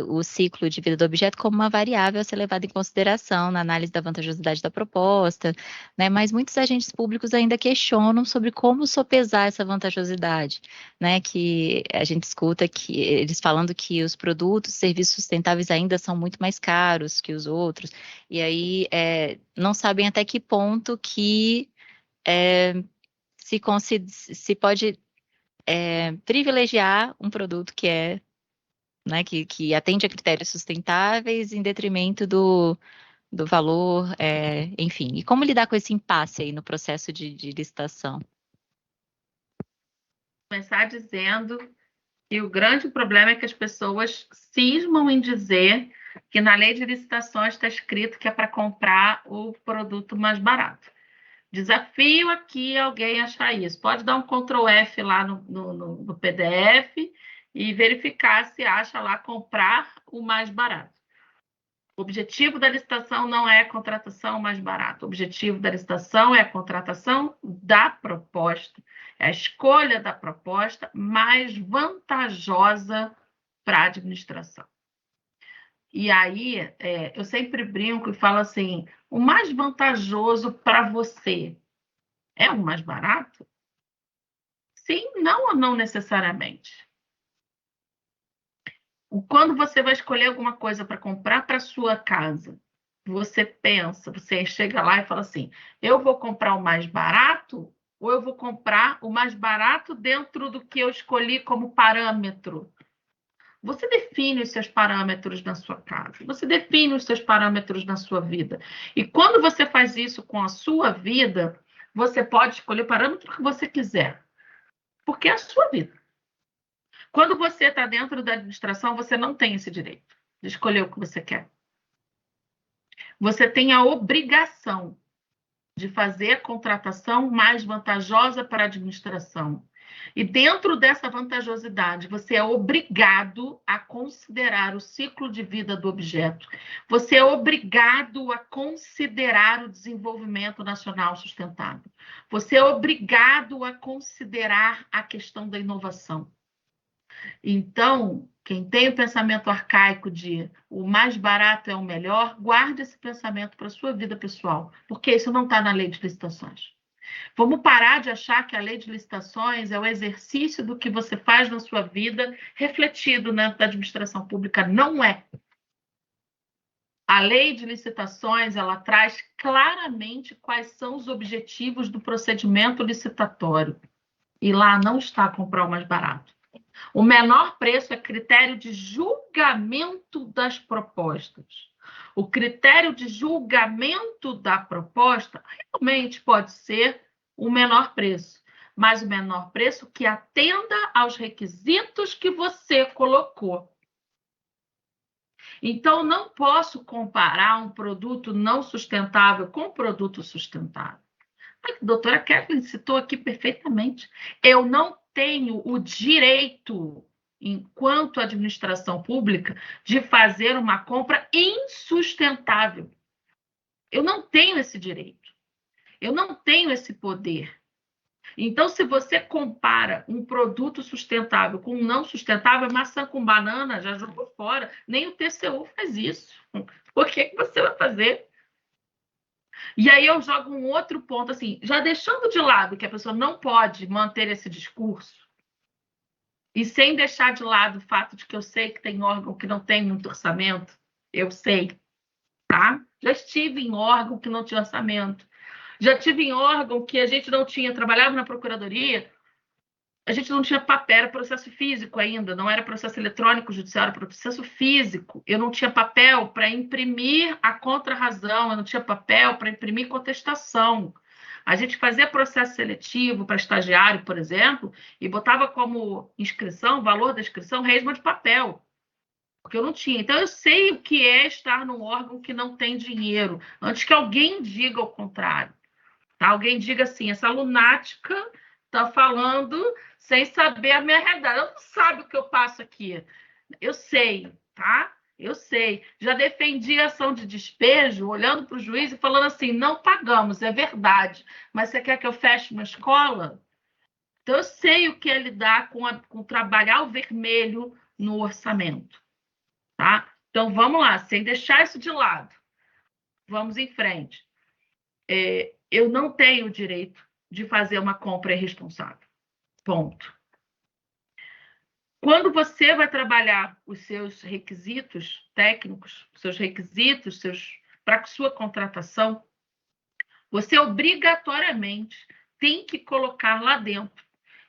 Speaker 2: o ciclo de vida do objeto como uma variável a ser levada em consideração na análise da vantajosidade da proposta, né? Mas muitos agentes públicos ainda questionam sobre como sopesar essa vantajosidade, né? Que a gente escuta que eles falando que os produtos, serviços sustentáveis ainda são muito mais caros que os outros, e aí não sabem até que ponto que se pode privilegiar um produto que né, que atende a critérios sustentáveis em detrimento do valor, enfim. E como lidar com esse impasse aí no processo de licitação?
Speaker 4: Começar dizendo que o grande problema é que as pessoas cismam em dizer que na lei de licitações está escrito que é para comprar o produto mais barato. Desafio aqui alguém achar isso. Pode dar um Ctrl F lá no PDF e verificar se acha lá comprar o mais barato. O objetivo da licitação não é a contratação mais barata. O objetivo da licitação é a contratação da proposta, é a escolha da proposta mais vantajosa para a administração. E aí, eu sempre brinco e falo assim, o mais vantajoso para você é o mais barato? Sim, não ou não necessariamente. Quando você vai escolher alguma coisa para comprar para sua casa, você pensa, você chega lá e fala assim, eu vou comprar o mais barato ou eu vou comprar o mais barato dentro do que eu escolhi como parâmetro? Você define os seus parâmetros na sua casa, você define os seus parâmetros na sua vida. E quando você faz isso com a sua vida, você pode escolher o parâmetro que você quiser, porque é a sua vida. Quando você está dentro da administração, você não tem esse direito de escolher o que você quer. Você tem a obrigação de fazer a contratação mais vantajosa para a administração. E dentro dessa vantajosidade, você é obrigado a considerar o ciclo de vida do objeto. Você é obrigado a considerar o desenvolvimento nacional sustentável. Você é obrigado a considerar a questão da inovação. Então, quem tem o pensamento arcaico de o mais barato é o melhor, guarde esse pensamento para a sua vida pessoal, porque isso não está na lei de licitações. Vamos parar de achar que a lei de licitações é o exercício do que você faz na sua vida refletido na administração pública. Não é. A lei de licitações, ela traz claramente quais são os objetivos do procedimento licitatório. E lá não está comprar o mais barato. O menor preço é critério de julgamento das propostas. O critério de julgamento da proposta realmente pode ser o menor preço, mas o menor preço que atenda aos requisitos que você colocou. Então, não posso comparar um produto não sustentável com um produto sustentável. A doutora Kathleen citou aqui perfeitamente. Eu não tenho o direito, enquanto administração pública, de fazer uma compra insustentável. Eu não tenho esse direito. Eu não tenho esse poder. Então, se você compara um produto sustentável com um não sustentável, maçã com banana, já jogou fora. Nem o TCU faz isso. Por que você vai fazer? E aí eu jogo um outro ponto, assim, já deixando de lado que a pessoa não pode manter esse discurso, e sem deixar de lado o fato de que eu sei que tem órgão que não tem muito orçamento, eu sei, tá? Já estive em órgão que não tinha orçamento. Já tive em órgão que a gente não tinha, trabalhava na procuradoria, a gente não tinha papel, era processo físico ainda, não era processo eletrônico judiciário, era processo físico. Eu não tinha papel para imprimir a contrarrazão, eu não tinha papel para imprimir contestação. A gente fazia processo seletivo para estagiário, por exemplo, e botava como inscrição, o valor da inscrição, resma de papel, porque eu não tinha. Então, eu sei o que é estar num órgão que não tem dinheiro, antes que alguém diga o contrário. Alguém diga assim, essa lunática está falando sem saber a minha realidade. Ela não sabe o que eu passo aqui. Eu sei, tá? Eu sei. Já defendi a ação de despejo, olhando para o juiz e falando assim, não pagamos, é verdade. Mas você quer que eu feche uma escola? Então, eu sei o que é lidar com trabalhar o vermelho no orçamento, tá? Então, vamos lá, sem deixar isso de lado. Vamos em frente. Eu não tenho o direito de fazer uma compra irresponsável. Ponto. Quando você vai trabalhar os seus requisitos técnicos, seus requisitos para sua contratação, você obrigatoriamente tem que colocar lá dentro.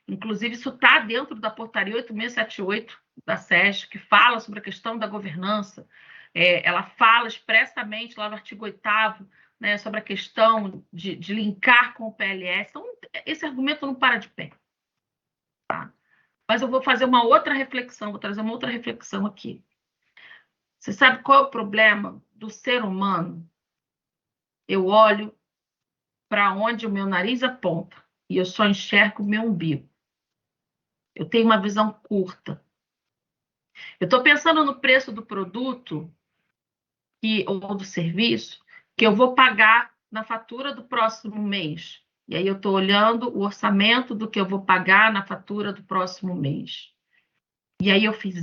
Speaker 4: Inclusive, isso está dentro da portaria 8678 da SESC, que fala sobre a questão da governança. Ela fala expressamente lá no artigo 8º, né, sobre a questão de linkar com o PLS. Então, esse argumento não para de pé. Tá? Mas eu vou fazer uma outra reflexão, vou trazer uma outra reflexão aqui. Você sabe qual é o problema do ser humano? Eu olho para onde o meu nariz aponta e eu só enxergo o meu umbigo. Eu tenho uma visão curta. Eu estou pensando no preço do produto ou do serviço que eu vou pagar na fatura do próximo mês. E aí eu estou olhando o orçamento do que eu vou pagar na fatura do próximo mês. E aí eu fiz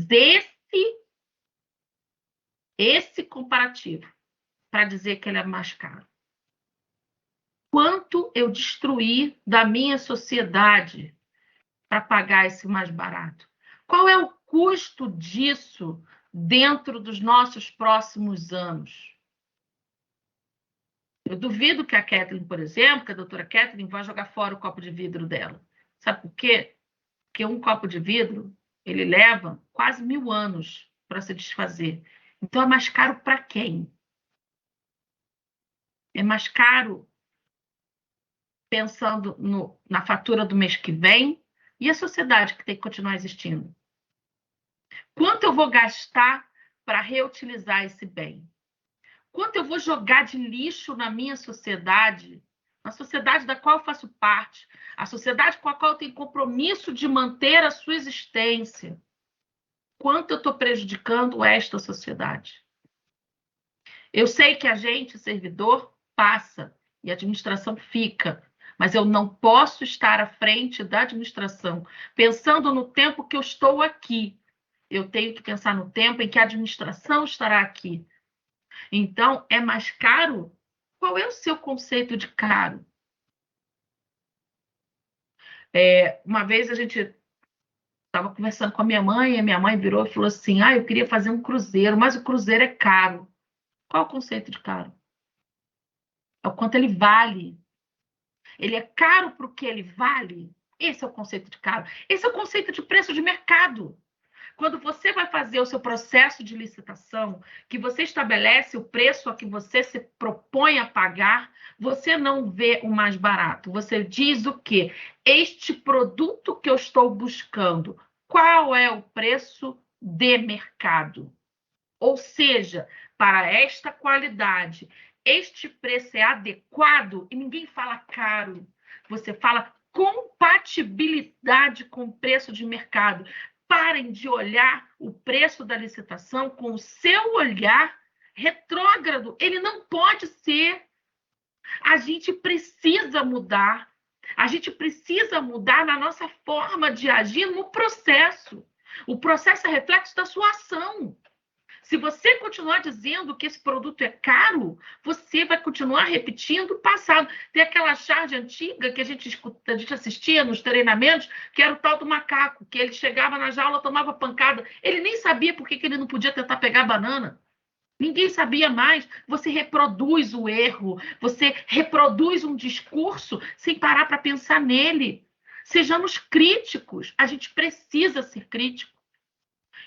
Speaker 4: esse comparativo para dizer que ele é mais caro. Quanto eu destruí da minha sociedade para pagar esse mais barato? Qual é o custo disso dentro dos nossos próximos anos? Eu duvido que a Kathleen, por exemplo, que a doutora Kathleen vai jogar fora o copo de vidro dela. Sabe por quê? Porque um copo de vidro, ele leva quase 1000 anos para se desfazer. Então, é mais caro para quem? É mais caro pensando na fatura do mês que vem e a sociedade que tem que continuar existindo. Quanto eu vou gastar para reutilizar esse bem? Quanto eu vou jogar de lixo na minha sociedade, na sociedade da qual eu faço parte, a sociedade com a qual eu tenho compromisso de manter a sua existência? Quanto eu estou prejudicando esta sociedade? Eu sei que a gente, servidor, passa e a administração fica, mas eu não posso estar à frente da administração pensando no tempo que eu estou aqui. Eu tenho que pensar no tempo em que a administração estará aqui. Então, é mais caro? Qual é o seu conceito de caro? Uma vez a gente estava conversando com a minha mãe, e a minha mãe virou e falou assim, eu queria fazer um cruzeiro, mas o cruzeiro é caro. Qual é o conceito de caro? É o quanto ele vale. Ele é caro para o que ele vale? Esse é o conceito de caro. Esse é o conceito de preço de mercado. Quando você vai fazer o seu processo de licitação, que você estabelece o preço a que você se propõe a pagar, você não vê o mais barato. Você diz o quê? Este produto que eu estou buscando, qual é o preço de mercado? Ou seja, para esta qualidade, este preço é adequado e ninguém fala caro. Você fala compatibilidade com o preço de mercado. Parem de olhar o preço da licitação com o seu olhar retrógrado. Ele não pode ser. A gente precisa mudar. A gente precisa mudar na nossa forma de agir no processo. O processo é reflexo da sua ação. Se você continuar dizendo que esse produto é caro, você vai continuar repetindo o passado. Tem aquela charge antiga que a gente assistia nos treinamentos, que era o tal do macaco, que ele chegava na jaula, tomava pancada. Ele nem sabia por que ele não podia tentar pegar a banana. Ninguém sabia mais. Você reproduz o erro, você reproduz um discurso sem parar para pensar nele. Sejamos críticos. A gente precisa ser crítico.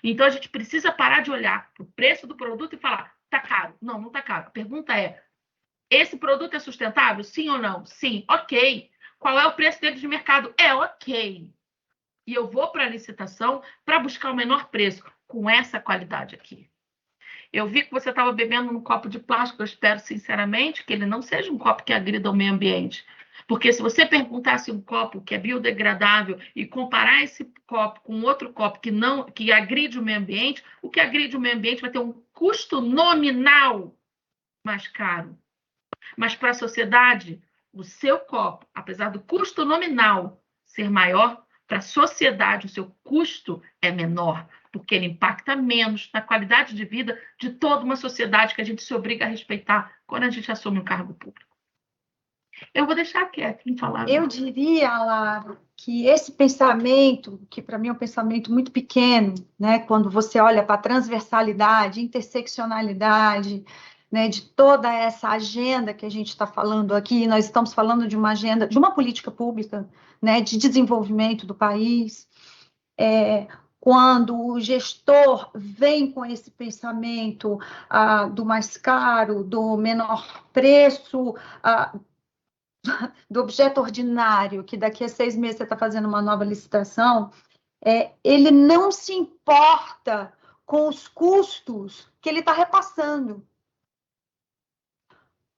Speaker 4: Então, a gente precisa parar de olhar para o preço do produto e falar, está caro. Não, não está caro. A pergunta é, esse produto é sustentável? Sim ou não? Sim. Ok. Qual é o preço dele de mercado? É ok. E eu vou para a licitação para buscar o menor preço com essa qualidade aqui. Eu vi que você estava bebendo num copo de plástico. Eu espero, sinceramente, que ele não seja um copo que agrida o meio ambiente. Porque se você perguntasse um copo que é biodegradável e comparar esse copo com outro copo que agride o meio ambiente, o que agride o meio ambiente vai ter um custo nominal mais caro. Mas para a sociedade, o seu copo, apesar do custo nominal ser maior, para a sociedade o seu custo é menor, porque ele impacta menos na qualidade de vida de toda uma sociedade que a gente se obriga a respeitar quando a gente assume um cargo público. Eu vou deixar a Kathleen falar.
Speaker 3: Eu diria, Lara, que esse pensamento, que para mim é um pensamento muito pequeno, né, quando você olha para a transversalidade, interseccionalidade, né, de toda essa agenda que a gente está falando aqui, nós estamos falando de uma agenda, de uma política pública, né, de desenvolvimento do país. Quando o gestor vem com esse pensamento do mais caro, do menor preço, do objeto ordinário, que daqui a 6 meses você está fazendo uma nova licitação, ele não se importa com os custos que ele está repassando.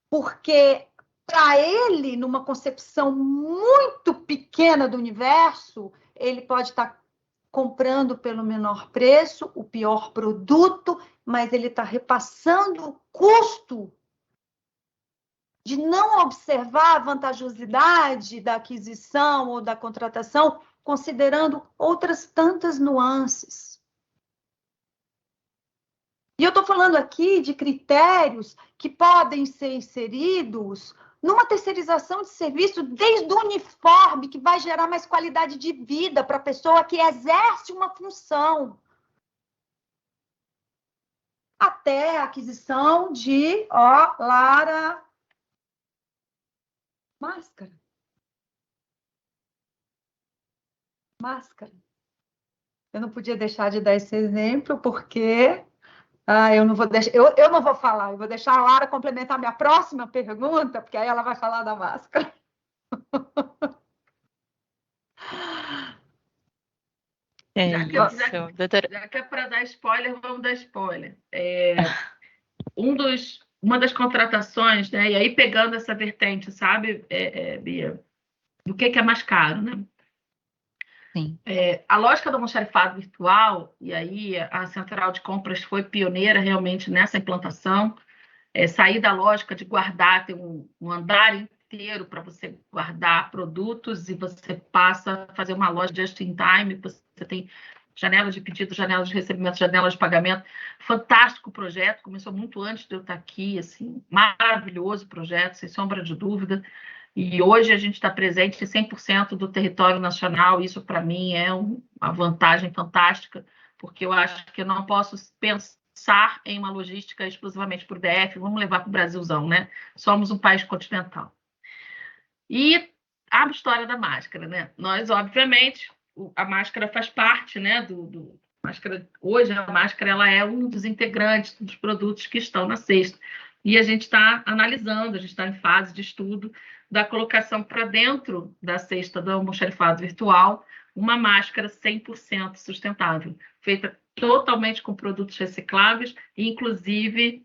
Speaker 3: Porque, para ele, numa concepção muito pequena do universo, ele pode estar comprando pelo menor preço, o pior produto, mas ele está repassando o custo de não observar a vantajosidade da aquisição ou da contratação, considerando outras tantas nuances. E eu estou falando aqui de critérios que podem ser inseridos numa terceirização de serviço, desde o uniforme, que vai gerar mais qualidade de vida para a pessoa que exerce uma função, até a aquisição de, Lara, máscara. Eu não podia deixar de dar esse exemplo, porque eu não vou deixar, eu não vou falar, eu vou deixar a Lara complementar minha próxima pergunta, porque aí ela vai falar da máscara.
Speaker 4: Já que é para dar spoiler, vamos dar spoiler. Uma das contratações, né? E aí pegando essa vertente, sabe, Bia, do que é mais caro, né?
Speaker 2: Sim.
Speaker 4: A lógica do almoxarifado virtual, e aí a Central de Compras foi pioneira realmente nessa implantação, sair da lógica de guardar, ter um andar inteiro para você guardar produtos e você passa a fazer uma loja just in time, você tem janelas de pedido, janelas de recebimento, janelas de pagamento. Fantástico projeto, começou muito antes de eu estar aqui, assim, maravilhoso projeto, sem sombra de dúvida. E hoje a gente está presente em 100% do território nacional. Isso, para mim, é uma vantagem fantástica, porque eu acho que eu não posso pensar em uma logística exclusivamente para o DF, vamos levar para o Brasilzão, né? Somos um país continental. E a história da máscara, né? Nós, obviamente, a máscara faz parte, né, máscara. Hoje a máscara ela é um dos integrantes dos produtos que estão na cesta. E a gente está analisando, a gente está em fase de estudo da colocação para dentro da cesta do almoxarifado virtual uma máscara 100% sustentável, feita totalmente com produtos recicláveis, inclusive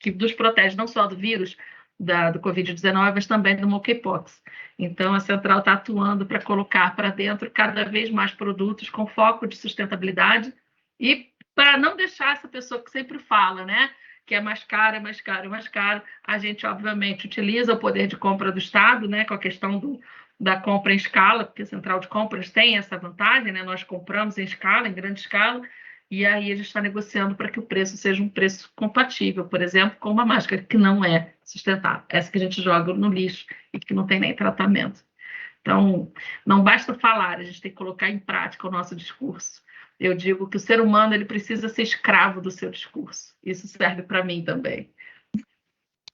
Speaker 4: que nos protege não só do vírus do Covid-19, mas também do monkeypox. Então, a Central está atuando para colocar para dentro cada vez mais produtos com foco de sustentabilidade e para não deixar essa pessoa que sempre fala, né, que é mais caro, é mais caro, é mais caro. A gente, obviamente, utiliza o poder de compra do Estado, né, com a questão da compra em escala, porque a Central de Compras tem essa vantagem, né, nós compramos em escala, em grande escala, e aí a gente está negociando para que o preço seja um preço compatível, por exemplo, com uma máscara que não é sustentável, essa que a gente joga no lixo e que não tem nem tratamento. Então, não basta falar, a gente tem que colocar em prática o nosso discurso. Eu digo que o ser humano ele precisa ser escravo do seu discurso. Isso serve para mim também.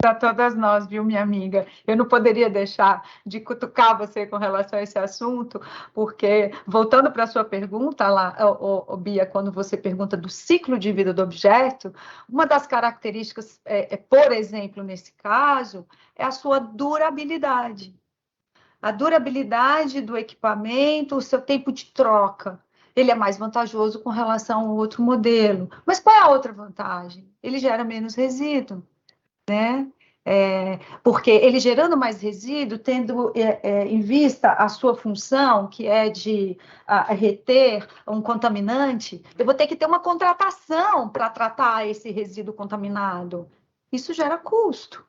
Speaker 3: Para todas nós, viu, minha amiga? Eu não poderia deixar de cutucar você com relação a esse assunto, porque, voltando para a sua pergunta, lá, Bia, quando você pergunta do ciclo de vida do objeto, uma das características, por exemplo, nesse caso, é a sua durabilidade. A durabilidade do equipamento, o seu tempo de troca. Ele é mais vantajoso com relação ao outro modelo. Mas qual é a outra vantagem? Ele gera menos resíduo, né? Porque ele gerando mais resíduo, tendo em vista a sua função, que é de reter um contaminante, eu vou ter que ter uma contratação para tratar esse resíduo contaminado. Isso gera custo.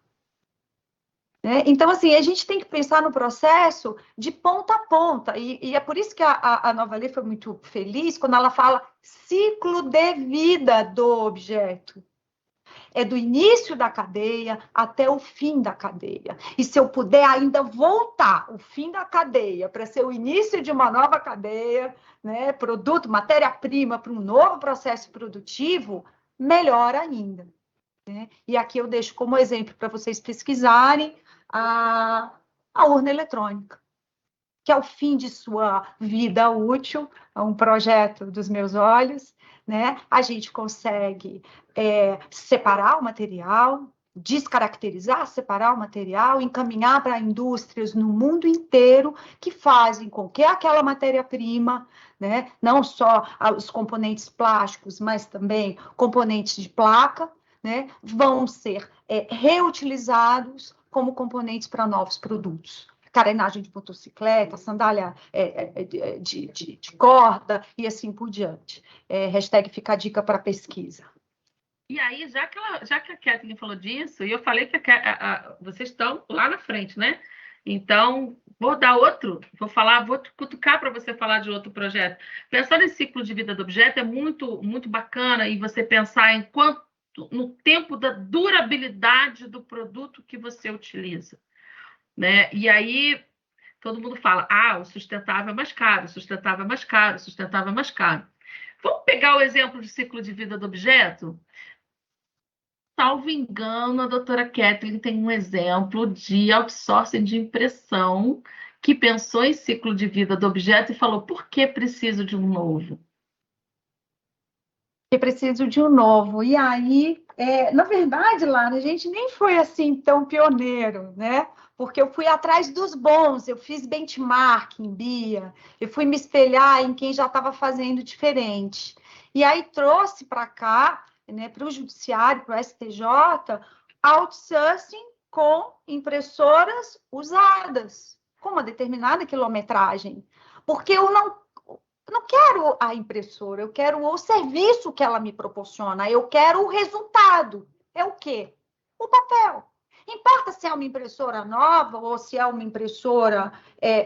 Speaker 3: Né? Então, assim, a gente tem que pensar no processo de ponta a ponta, e é por isso que a Nova Lei foi muito feliz quando ela fala ciclo de vida do objeto. É do início da cadeia até o fim da cadeia. E se eu puder ainda voltar o fim da cadeia para ser o início de uma nova cadeia, né, produto, matéria-prima para um novo processo produtivo, melhor ainda. Né? E aqui eu deixo como exemplo para vocês pesquisarem a urna eletrônica, que é o fim de sua vida útil, é um projeto dos meus olhos, né? A gente consegue separar o material, descaracterizar, separar o material, encaminhar para indústrias no mundo inteiro que fazem com que aquela matéria-prima, né, não só os componentes plásticos, mas também componentes de placa, né, vão ser reutilizados como componentes para novos produtos. Carenagem de motocicleta, sandália de corda e assim por diante. Hashtag fica a dica para pesquisa.
Speaker 4: E aí, já que a Kathleen falou disso, e eu falei que vocês estão lá na frente, né? Então, vou cutucar para você falar de outro projeto. Pensar nesse ciclo de vida do objeto é muito, muito bacana, e você pensar no tempo da durabilidade do produto que você utiliza. Né? E aí, todo mundo fala, o sustentável é mais caro, o sustentável é mais caro, o sustentável é mais caro. Vamos pegar o exemplo de ciclo de vida do objeto? Salvo engano, a doutora Kathleen tem um exemplo de outsourcing de impressão que pensou em ciclo de vida do objeto e falou, por que preciso de um novo?
Speaker 3: Que preciso de um novo. E aí, na verdade, Lara, a gente nem foi assim tão pioneiro, né? Porque eu fui atrás dos bons, eu fiz benchmarking, Bia, eu fui me espelhar em quem já estava fazendo diferente. E aí trouxe para cá, né, para o judiciário, para o STJ, outsourcing com impressoras usadas, com uma determinada quilometragem. Porque eu não quero a impressora, eu quero o serviço que ela me proporciona, eu quero o resultado. É o quê? O papel. Importa se é uma impressora nova ou se é uma impressora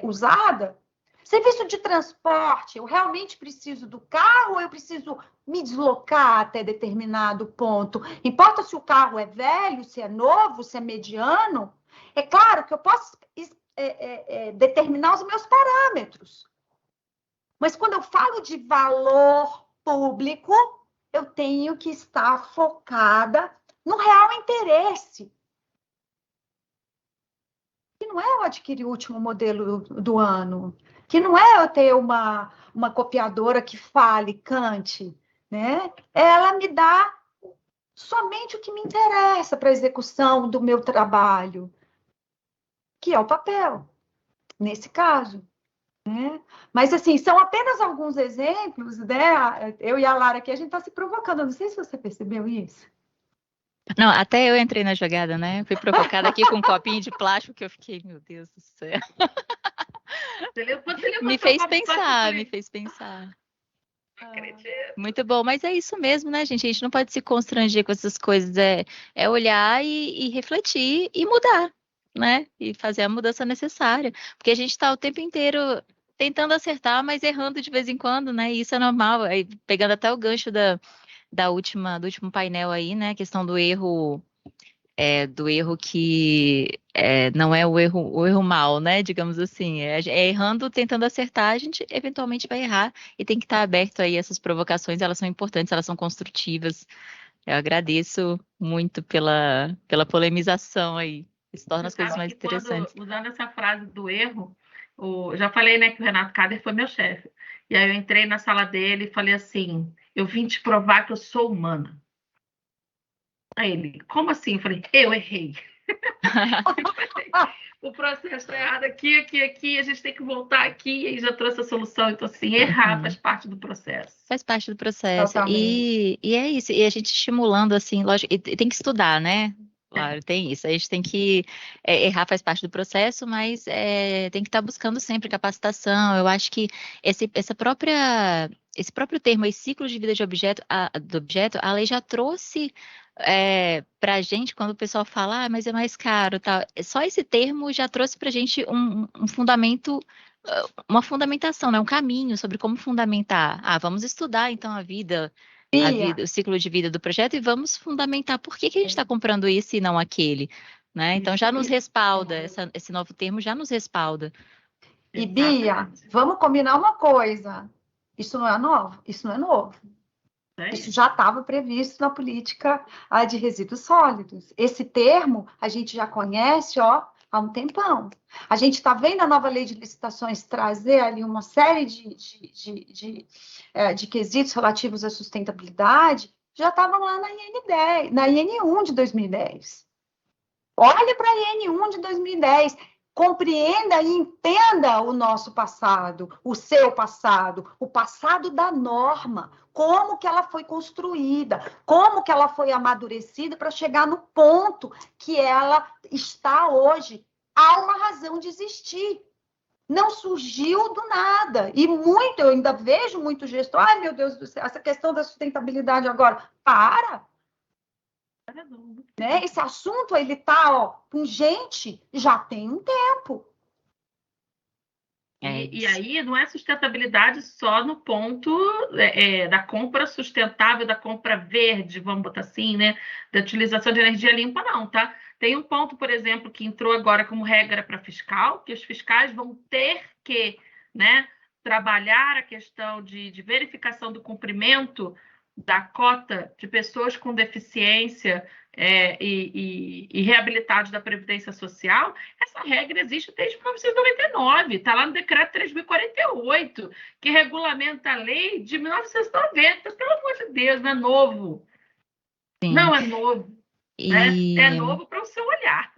Speaker 3: usada? Serviço de transporte, eu realmente preciso do carro ou eu preciso me deslocar até determinado ponto? Importa se o carro é velho, se é novo, se é mediano? É claro que eu posso determinar os meus parâmetros. Mas quando eu falo de valor público, eu tenho que estar focada no real interesse. Que não é eu adquirir o último modelo do ano, que não é eu ter uma copiadora que fale, cante, né? Ela me dá somente o que me interessa para a execução do meu trabalho, que é o papel, nesse caso. Né? Mas, assim, são apenas alguns exemplos, né? Eu e a Lara aqui, a gente está se provocando. Não sei se você percebeu isso.
Speaker 2: Não, até eu entrei na jogada, né? Fui provocada aqui com um copinho de plástico que eu fiquei, meu Deus do céu. Me fez pensar. Muito bom, mas é isso mesmo, né, gente? A gente não pode se constranger com essas coisas. É olhar e refletir e mudar, né? E fazer a mudança necessária. Porque a gente está o tempo inteiro tentando acertar, mas errando de vez em quando, né? E isso é normal. Aí, pegando até o gancho do último painel aí, né? A questão do erro. Do erro que não é o erro mal, né? Digamos assim. É errando, tentando acertar, a gente eventualmente vai errar e tem que estar aberto aí a essas provocações, elas são importantes, elas são construtivas. Eu agradeço muito pela polemização aí. Isso torna as coisas mais interessantes.
Speaker 4: Usando essa frase do erro, já falei, né, que o Renato Kader foi meu chefe. E aí eu entrei na sala dele e falei assim, eu vim te provar que eu sou humana. Aí ele, como assim? Eu falei, eu errei. O processo está errado aqui, a gente tem que voltar aqui, e aí já trouxe a solução. Então, assim, errar faz parte do processo.
Speaker 2: Faz parte do processo. E é isso. E a gente estimulando, assim, lógico, e tem que estudar, né? Claro, tem isso. A gente tem que errar faz parte do processo, mas tem que estar buscando sempre capacitação. Eu acho que esse próprio termo, esse ciclo de vida do objeto, a lei já trouxe para a gente, quando o pessoal fala, mas é mais caro, tal. Só esse termo já trouxe para a gente um fundamento, uma fundamentação, né? Um caminho sobre como fundamentar. Vamos estudar então
Speaker 3: Bia,
Speaker 2: o ciclo de vida do projeto e vamos fundamentar por que a gente está comprando isso e não aquele, né? Então já nos respalda, esse novo termo já nos respalda.
Speaker 3: e Bia, vamos combinar uma coisa. Isso não é novo, isso não é novo. Isso já estava previsto na política de resíduos sólidos. Esse termo a gente já conhece, há um tempão. A gente está vendo a nova lei de licitações trazer ali uma série de quesitos relativos à sustentabilidade, já estavam lá na IN10, na IN1 de 2010. Olha para a IN1 de 2010. Compreenda e entenda o nosso passado, o seu passado, o passado da norma, como que ela foi construída, como que ela foi amadurecida para chegar no ponto que ela está hoje. Há uma razão de existir. Não surgiu do nada. E eu ainda vejo muito gestor, ai meu Deus do céu, essa questão da sustentabilidade agora, né? Esse assunto, ele tá, pungente, já tem um tempo.
Speaker 4: E aí não é sustentabilidade só no ponto da compra sustentável, da compra verde, vamos botar assim, né? Da utilização de energia limpa, não, tá? Tem um ponto, por exemplo, que entrou agora como regra para fiscal, que os fiscais vão ter que, né, trabalhar a questão de verificação do cumprimento da cota de pessoas com deficiência e reabilitados da Previdência Social. Essa regra existe desde 1999, está lá no Decreto 3.048, que regulamenta a lei de 1990. Pelo amor de Deus, não é novo.
Speaker 2: Sim.
Speaker 4: Não é novo. É novo para o seu olhar.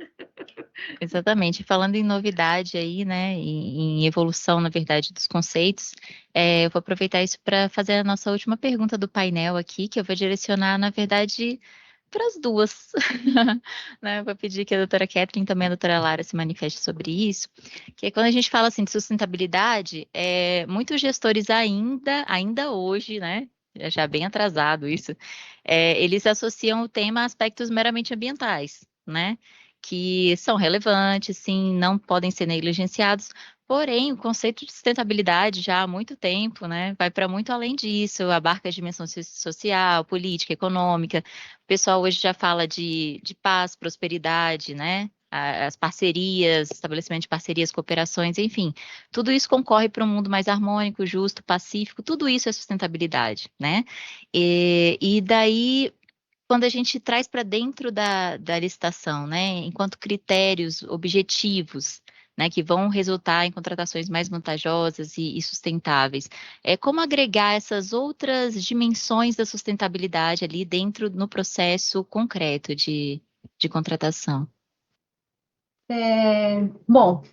Speaker 2: Exatamente. Falando em novidade aí, né, em evolução, na verdade, dos conceitos, eu vou aproveitar isso para fazer a nossa última pergunta do painel aqui, que eu vou direcionar, na verdade, para as duas. Né? Vou pedir que a doutora Catherine e também a doutora Lara se manifestem sobre isso, que é quando a gente fala assim de sustentabilidade, muitos gestores ainda hoje, né, já bem atrasado isso, eles associam o tema a aspectos meramente ambientais, né? Que são relevantes, sim, não podem ser negligenciados, porém, o conceito de sustentabilidade já há muito tempo, né, vai para muito além disso, abarca a dimensão social, política, econômica. O pessoal hoje já fala de paz, prosperidade, né, as parcerias, estabelecimento de parcerias, cooperações, enfim, tudo isso concorre para um mundo mais harmônico, justo, pacífico, tudo isso é sustentabilidade, né? E daí quando a gente traz para dentro da licitação, né, enquanto critérios objetivos, né, que vão resultar em contratações mais vantajosas e sustentáveis, como agregar essas outras dimensões da sustentabilidade ali dentro no processo concreto de contratação?
Speaker 3: Bom,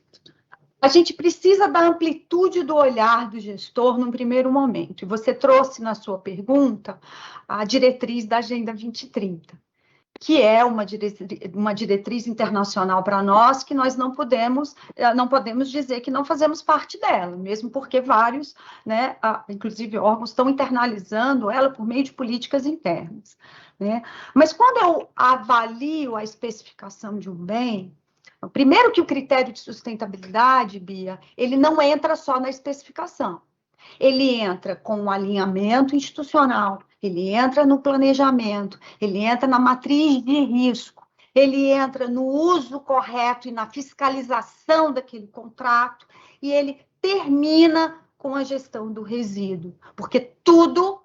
Speaker 3: a gente precisa da amplitude do olhar do gestor num primeiro momento. E você trouxe na sua pergunta a diretriz da Agenda 2030, que é uma diretriz internacional para nós, que nós não podemos dizer que não fazemos parte dela, mesmo porque vários, né, inclusive órgãos, estão internalizando ela por meio de políticas internas, né? Mas quando eu avalio a especificação de um bem, primeiro que o critério de sustentabilidade, Bia, ele não entra só na especificação. Ele entra com o alinhamento institucional, ele entra no planejamento, ele entra na matriz de risco, ele entra no uso correto e na fiscalização daquele contrato, e ele termina com a gestão do resíduo, porque tudo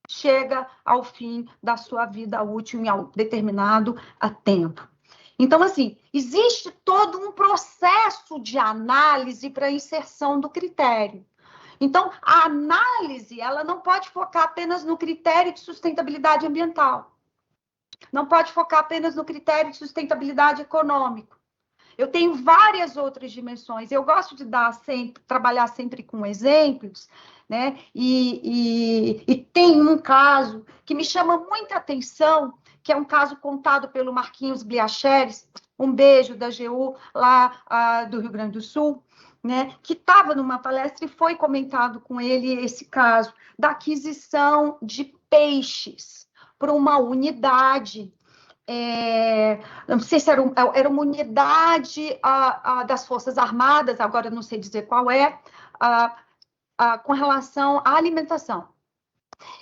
Speaker 3: chega ao fim da sua vida útil em determinado tempo. Então, assim, existe todo um processo de análise para a inserção do critério. Então, a análise, ela não pode focar apenas no critério de sustentabilidade ambiental. Não pode focar apenas no critério de sustentabilidade econômico. Eu tenho várias outras dimensões. Eu gosto de trabalhar sempre com exemplos, né? E tem um caso que me chama muita atenção, que é um caso contado pelo Marquinhos Bliacheres, um beijo da AGU lá do Rio Grande do Sul, né, que estava numa palestra e foi comentado com ele esse caso da aquisição de peixes para uma unidade, não sei se era uma unidade das Forças Armadas, agora não sei dizer qual é, com relação à alimentação.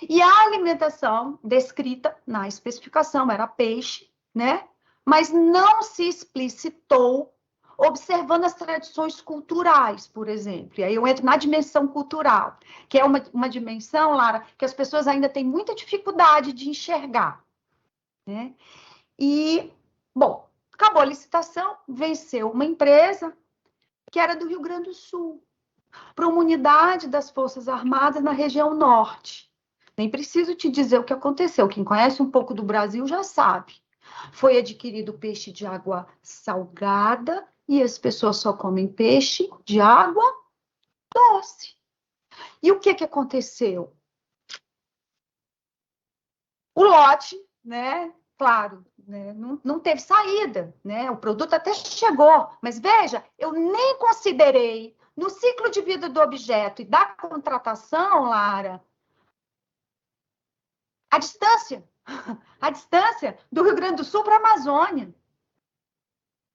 Speaker 3: E a alimentação descrita na especificação era peixe, né? Mas não se explicitou observando as tradições culturais, por exemplo. E aí eu entro na dimensão cultural, que é uma dimensão, Lara, que as pessoas ainda têm muita dificuldade de enxergar, né? E, bom, acabou a licitação, venceu uma empresa que era do Rio Grande do Sul, para uma unidade das Forças Armadas na região norte. Nem preciso te dizer o que aconteceu. Quem conhece um pouco do Brasil já sabe. Foi adquirido peixe de água salgada e as pessoas só comem peixe de água doce. E o que aconteceu? O lote, né? Claro, né, não teve saída, né? O produto até chegou, mas veja, eu nem considerei no ciclo de vida do objeto e da contratação, Lara, a distância do Rio Grande do Sul para a Amazônia.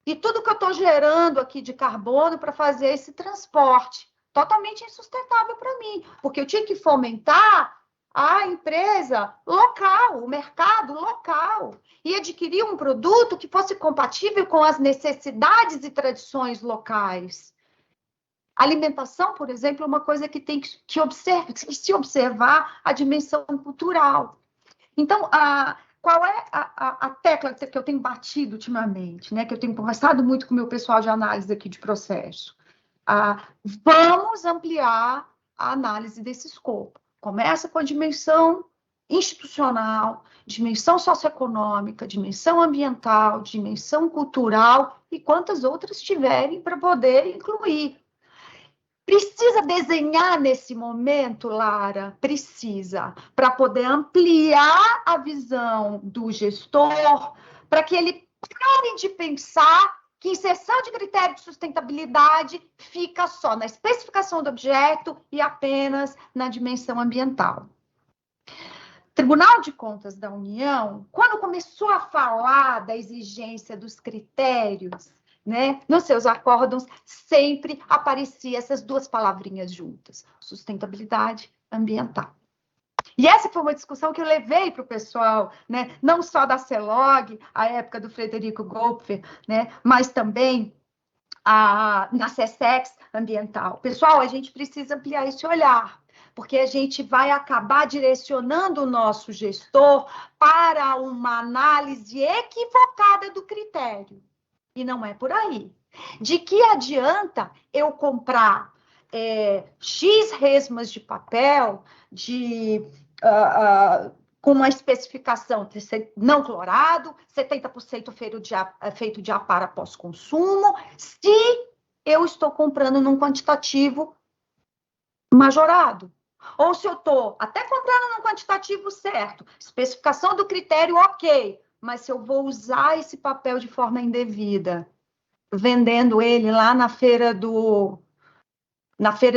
Speaker 3: E tudo que eu estou gerando aqui de carbono para fazer esse transporte, totalmente insustentável para mim, porque eu tinha que fomentar a empresa local, o mercado local, e adquirir um produto que fosse compatível com as necessidades e tradições locais. Alimentação, por exemplo, é uma coisa que tem que se observar a dimensão cultural. Então, qual é a tecla que eu tenho batido ultimamente, né? Que eu tenho conversado muito com o meu pessoal de análise aqui de processo. Vamos ampliar a análise desse escopo. Começa com a dimensão institucional, dimensão socioeconômica, dimensão ambiental, dimensão cultural e quantas outras tiverem para poder incluir. Precisa desenhar nesse momento, Lara? Precisa, para poder ampliar a visão do gestor, para que ele pare de pensar que inserção de critério de sustentabilidade fica só na especificação do objeto e apenas na dimensão ambiental. Tribunal de Contas da União, quando começou a falar da exigência dos critérios, né, nos seus acórdãos, sempre apareciam essas duas palavrinhas juntas, sustentabilidade ambiental. E essa foi uma discussão que eu levei para o pessoal, né, não só da CELOG, a época do Frederico Gopfer, né, mas também na SESEX ambiental. Pessoal, a gente precisa ampliar esse olhar, porque a gente vai acabar direcionando o nosso gestor para uma análise equivocada do critério. E não é por aí. De que adianta eu comprar X resmas de papel com uma especificação não clorado, 70% feito de APAR após consumo, se eu estou comprando num quantitativo majorado? Ou se eu estou até comprando num quantitativo certo, especificação do critério ok, mas se eu vou usar esse papel de forma indevida, vendendo ele lá na feira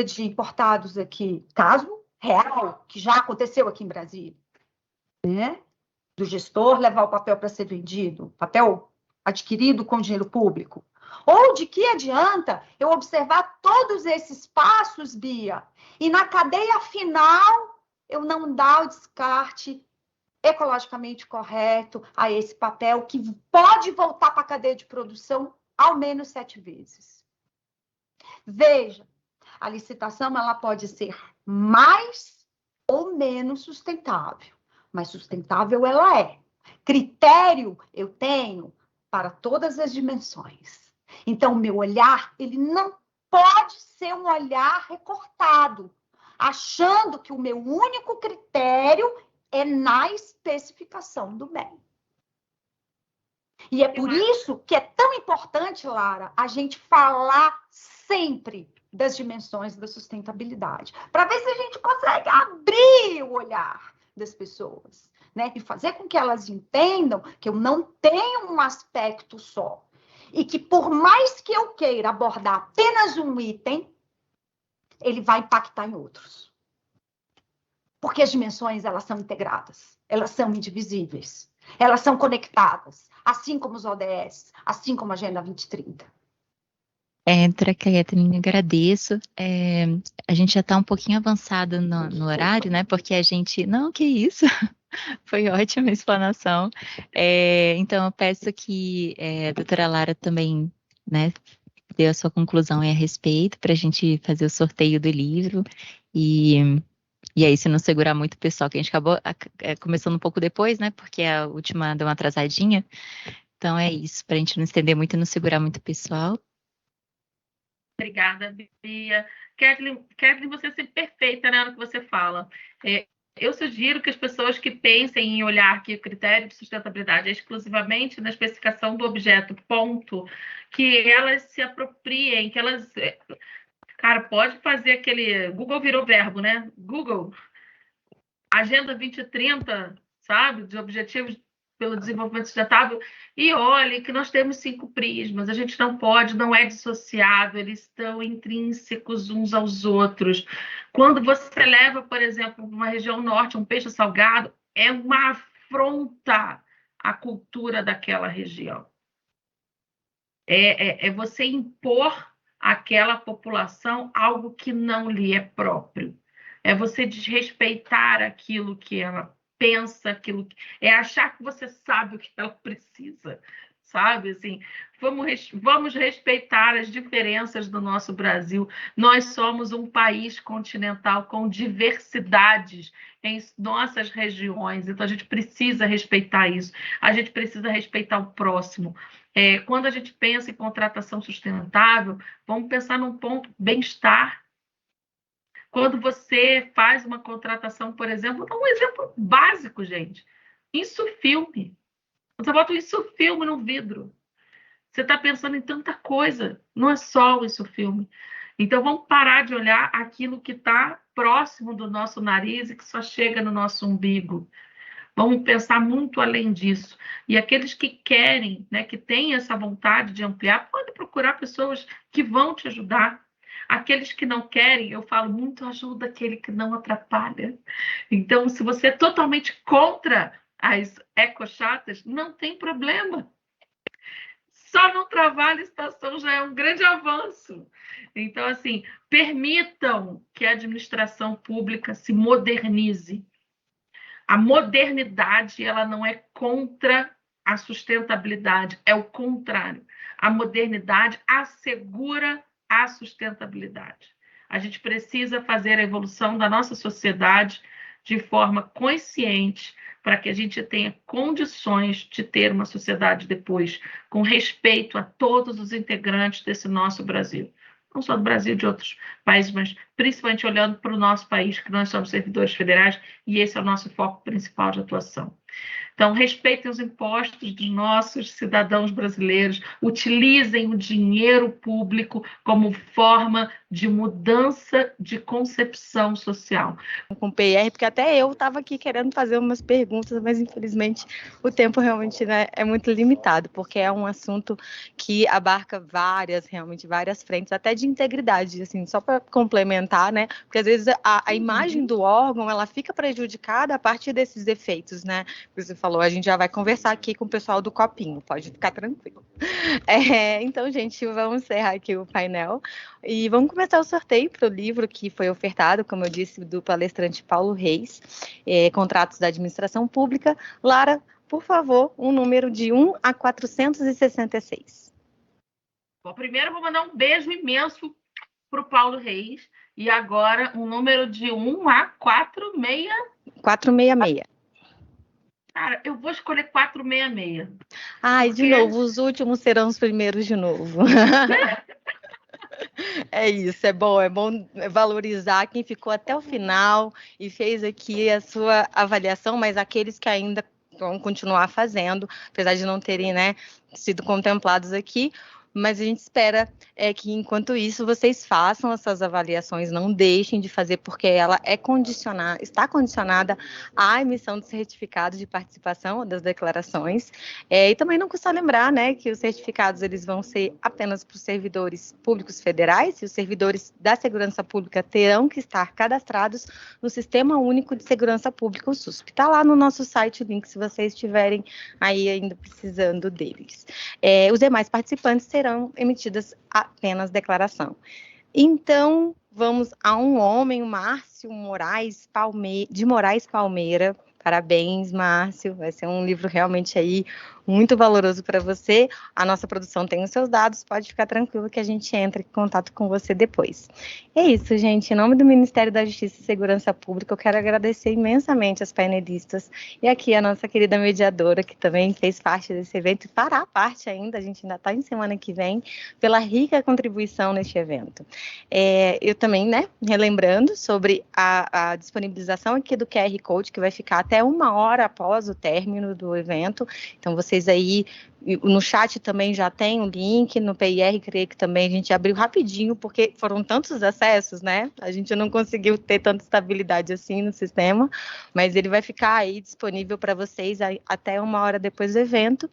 Speaker 3: de importados aqui, caso real, que já aconteceu aqui em Brasília, né? Do gestor levar o papel para ser vendido, papel adquirido com dinheiro público. Ou de que adianta eu observar todos esses passos, Bia, e na cadeia final eu não dar o descarte ecologicamente correto a esse papel que pode voltar para a cadeia de produção ao menos 7 vezes. Veja, a licitação ela pode ser mais ou menos sustentável, mas sustentável ela é. Critério eu tenho para todas as dimensões. Então, o meu olhar, ele não pode ser um olhar recortado, achando que o meu único critério é na especificação do bem. E é por isso que é tão importante, Lara, a gente falar sempre das dimensões da sustentabilidade, para ver se a gente consegue abrir o olhar das pessoas, né? E fazer com que elas entendam que eu não tenho um aspecto só. E que por mais que eu queira abordar apenas um item, ele vai impactar em outros. Porque as dimensões, elas são integradas, elas são indivisíveis, elas são conectadas, assim como os ODS, assim como a Agenda 2030.
Speaker 2: Entra, Catherine, agradeço. A gente já está um pouquinho avançado no horário, né? Porque a gente... Não, que isso? Foi ótima a explanação. Então, eu peço que a doutora Lara também, né, dê a sua conclusão a respeito, para a gente fazer o sorteio do livro. E aí, se não segurar muito o pessoal, que a gente acabou começando um pouco depois, né? Porque a última deu uma atrasadinha. Então, é isso, para a gente não estender muito e não segurar muito o pessoal.
Speaker 4: Obrigada, Bia. Kathleen, você é sempre perfeita, né, no que você fala. Eu sugiro que as pessoas que pensem em olhar que o critério de sustentabilidade é exclusivamente na especificação do objeto, ponto, que elas se apropriem, que elas... Cara, pode fazer aquele... Google virou verbo, né? Google, Agenda 2030, sabe? De Objetivos pelo Desenvolvimento Sustentável, e olhe que nós temos 5 prismas, a gente não pode, não é dissociável, eles estão intrínsecos uns aos outros. Quando você leva, por exemplo, uma região norte, um peixe salgado, é uma afronta à cultura daquela região. É você impor àquela população algo que não lhe é próprio. É você desrespeitar aquilo que ela pensa, é achar que você sabe o que ela precisa, sabe? Assim, vamos respeitar as diferenças do nosso Brasil. Nós somos um país continental com diversidades em nossas regiões, então a gente precisa respeitar isso. A gente precisa respeitar o próximo. Quando a gente pensa em contratação sustentável, vamos pensar num ponto bem-estar. Quando você faz uma contratação, por exemplo, vou dar um exemplo básico, gente. Insufilme. Você bota o insufilme no vidro. Você está pensando em tanta coisa, não é só o insufilme. Então, vamos parar de olhar aquilo que está próximo do nosso nariz e que só chega no nosso umbigo. Vamos pensar muito além disso. E aqueles que querem, né, que têm essa vontade de ampliar, podem procurar pessoas que vão te ajudar. Aqueles que não querem, eu falo muito, ajuda aquele que não atrapalha. Então, se você é totalmente contra as ecochatas, não tem problema. Só não travar a licitação já é um grande avanço. Então, assim, permitam que a administração pública se modernize. A modernidade, ela não é contra a sustentabilidade, é o contrário. A modernidade assegura a sustentabilidade. A gente precisa fazer a evolução da nossa sociedade de forma consciente para que a gente tenha condições de ter uma sociedade depois com respeito a todos os integrantes desse nosso Brasil. Não só do Brasil, de outros países, mas principalmente olhando para o nosso país, que nós somos servidores federais, e esse é o nosso foco principal de atuação. Então, respeitem os impostos dos nossos cidadãos brasileiros, utilizem o dinheiro público como forma de mudança de concepção social.
Speaker 1: Com o PR, porque até eu estava aqui querendo fazer umas perguntas, mas infelizmente o tempo realmente, né, é muito limitado, porque é um assunto que abarca realmente várias frentes, até de integridade, assim, só para complementar, né, porque às vezes a imagem do órgão, ela fica prejudicada a partir desses efeitos, né, você falou, a gente já vai conversar aqui com o pessoal do Copinho, pode ficar tranquilo. Então, gente, vamos encerrar aqui o painel e vamos começar o sorteio para o livro que foi ofertado, como eu disse, do palestrante Paulo Reis, Contratos da Administração Pública. Lara, por favor, um número de 1 a 466.
Speaker 4: Bom, primeiro eu vou mandar um beijo imenso para o Paulo Reis, e agora um número de 1 a
Speaker 1: 466.
Speaker 4: Cara, eu vou escolher 466.
Speaker 1: Ai, de novo, os últimos serão os primeiros de novo. É isso, é bom valorizar quem ficou até o final e fez aqui a sua avaliação, mas aqueles que ainda vão continuar fazendo, apesar de não terem, né, sido contemplados aqui, mas a gente espera que, enquanto isso, vocês façam essas avaliações, não deixem de fazer, porque ela está condicionada à emissão de certificados de participação das declarações. E também não custa lembrar, né, que os certificados eles vão ser apenas para os servidores públicos federais, e os servidores da segurança pública terão que estar cadastrados no Sistema Único de Segurança Pública, o SUSP. Está lá no nosso site o link, se vocês estiverem aí ainda precisando deles. Os demais participantes serão emitidas apenas declaração. Então, vamos a um homem, o Márcio de Moraes Palmeira. Parabéns, Márcio. Vai ser um livro realmente aí muito valoroso para você. A nossa produção tem os seus dados, pode ficar tranquilo que a gente entra em contato com você depois. É isso, gente. Em nome do Ministério da Justiça e Segurança Pública, eu quero agradecer imensamente as painelistas e aqui a nossa querida mediadora, que também fez parte desse evento e fará parte ainda, a gente ainda está em semana que vem, pela rica contribuição neste evento. Eu também, né, relembrando sobre a disponibilização aqui do QR Code, que vai ficar até 1 hora após o término do evento. Então, vocês aí, no chat também já tem o link, no PIR, creio que também a gente abriu rapidinho, porque foram tantos acessos, né? A gente não conseguiu ter tanta estabilidade assim no sistema, mas ele vai ficar aí disponível para vocês aí, até 1 hora depois do evento.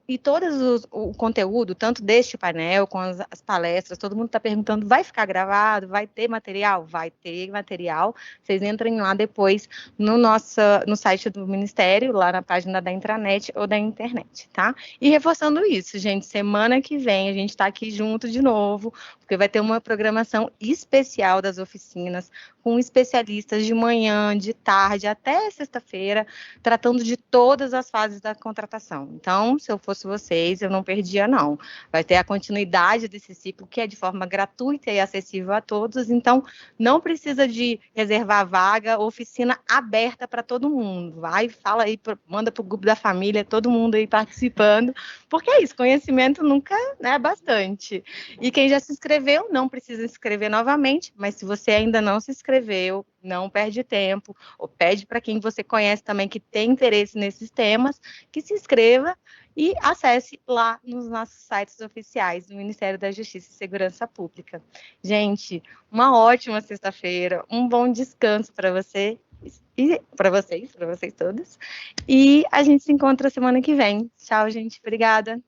Speaker 1: E todo o conteúdo, tanto deste painel, com as palestras, todo mundo está perguntando, vai ficar gravado? Vai ter material? Vai ter material. Vocês entrem lá depois no site do Ministério, lá na página da intranet ou da internet, tá? E reforçando isso, gente, semana que vem a gente está aqui junto de novo, porque vai ter uma programação especial das oficinas, com especialistas de manhã, de tarde, até sexta-feira, tratando de todas as fases da contratação. Então, se eu fosse vocês, eu não perdia, não. Vai ter a continuidade desse ciclo, que é de forma gratuita e acessível a todos, então não precisa de reservar vaga, oficina aberta para todo mundo. Vai, fala aí, manda para o grupo da família, todo mundo aí participando, porque é isso, conhecimento nunca é bastante. E quem já se inscreveu, não precisa se inscrever novamente, mas se você ainda não se inscreveu, não perde tempo, ou pede para quem você conhece também que tem interesse nesses temas, que se inscreva e acesse lá nos nossos sites oficiais do Ministério da Justiça e Segurança Pública. Gente, uma ótima sexta-feira, um bom descanso para você e para vocês todos. E a gente se encontra semana que vem. Tchau, gente. Obrigada.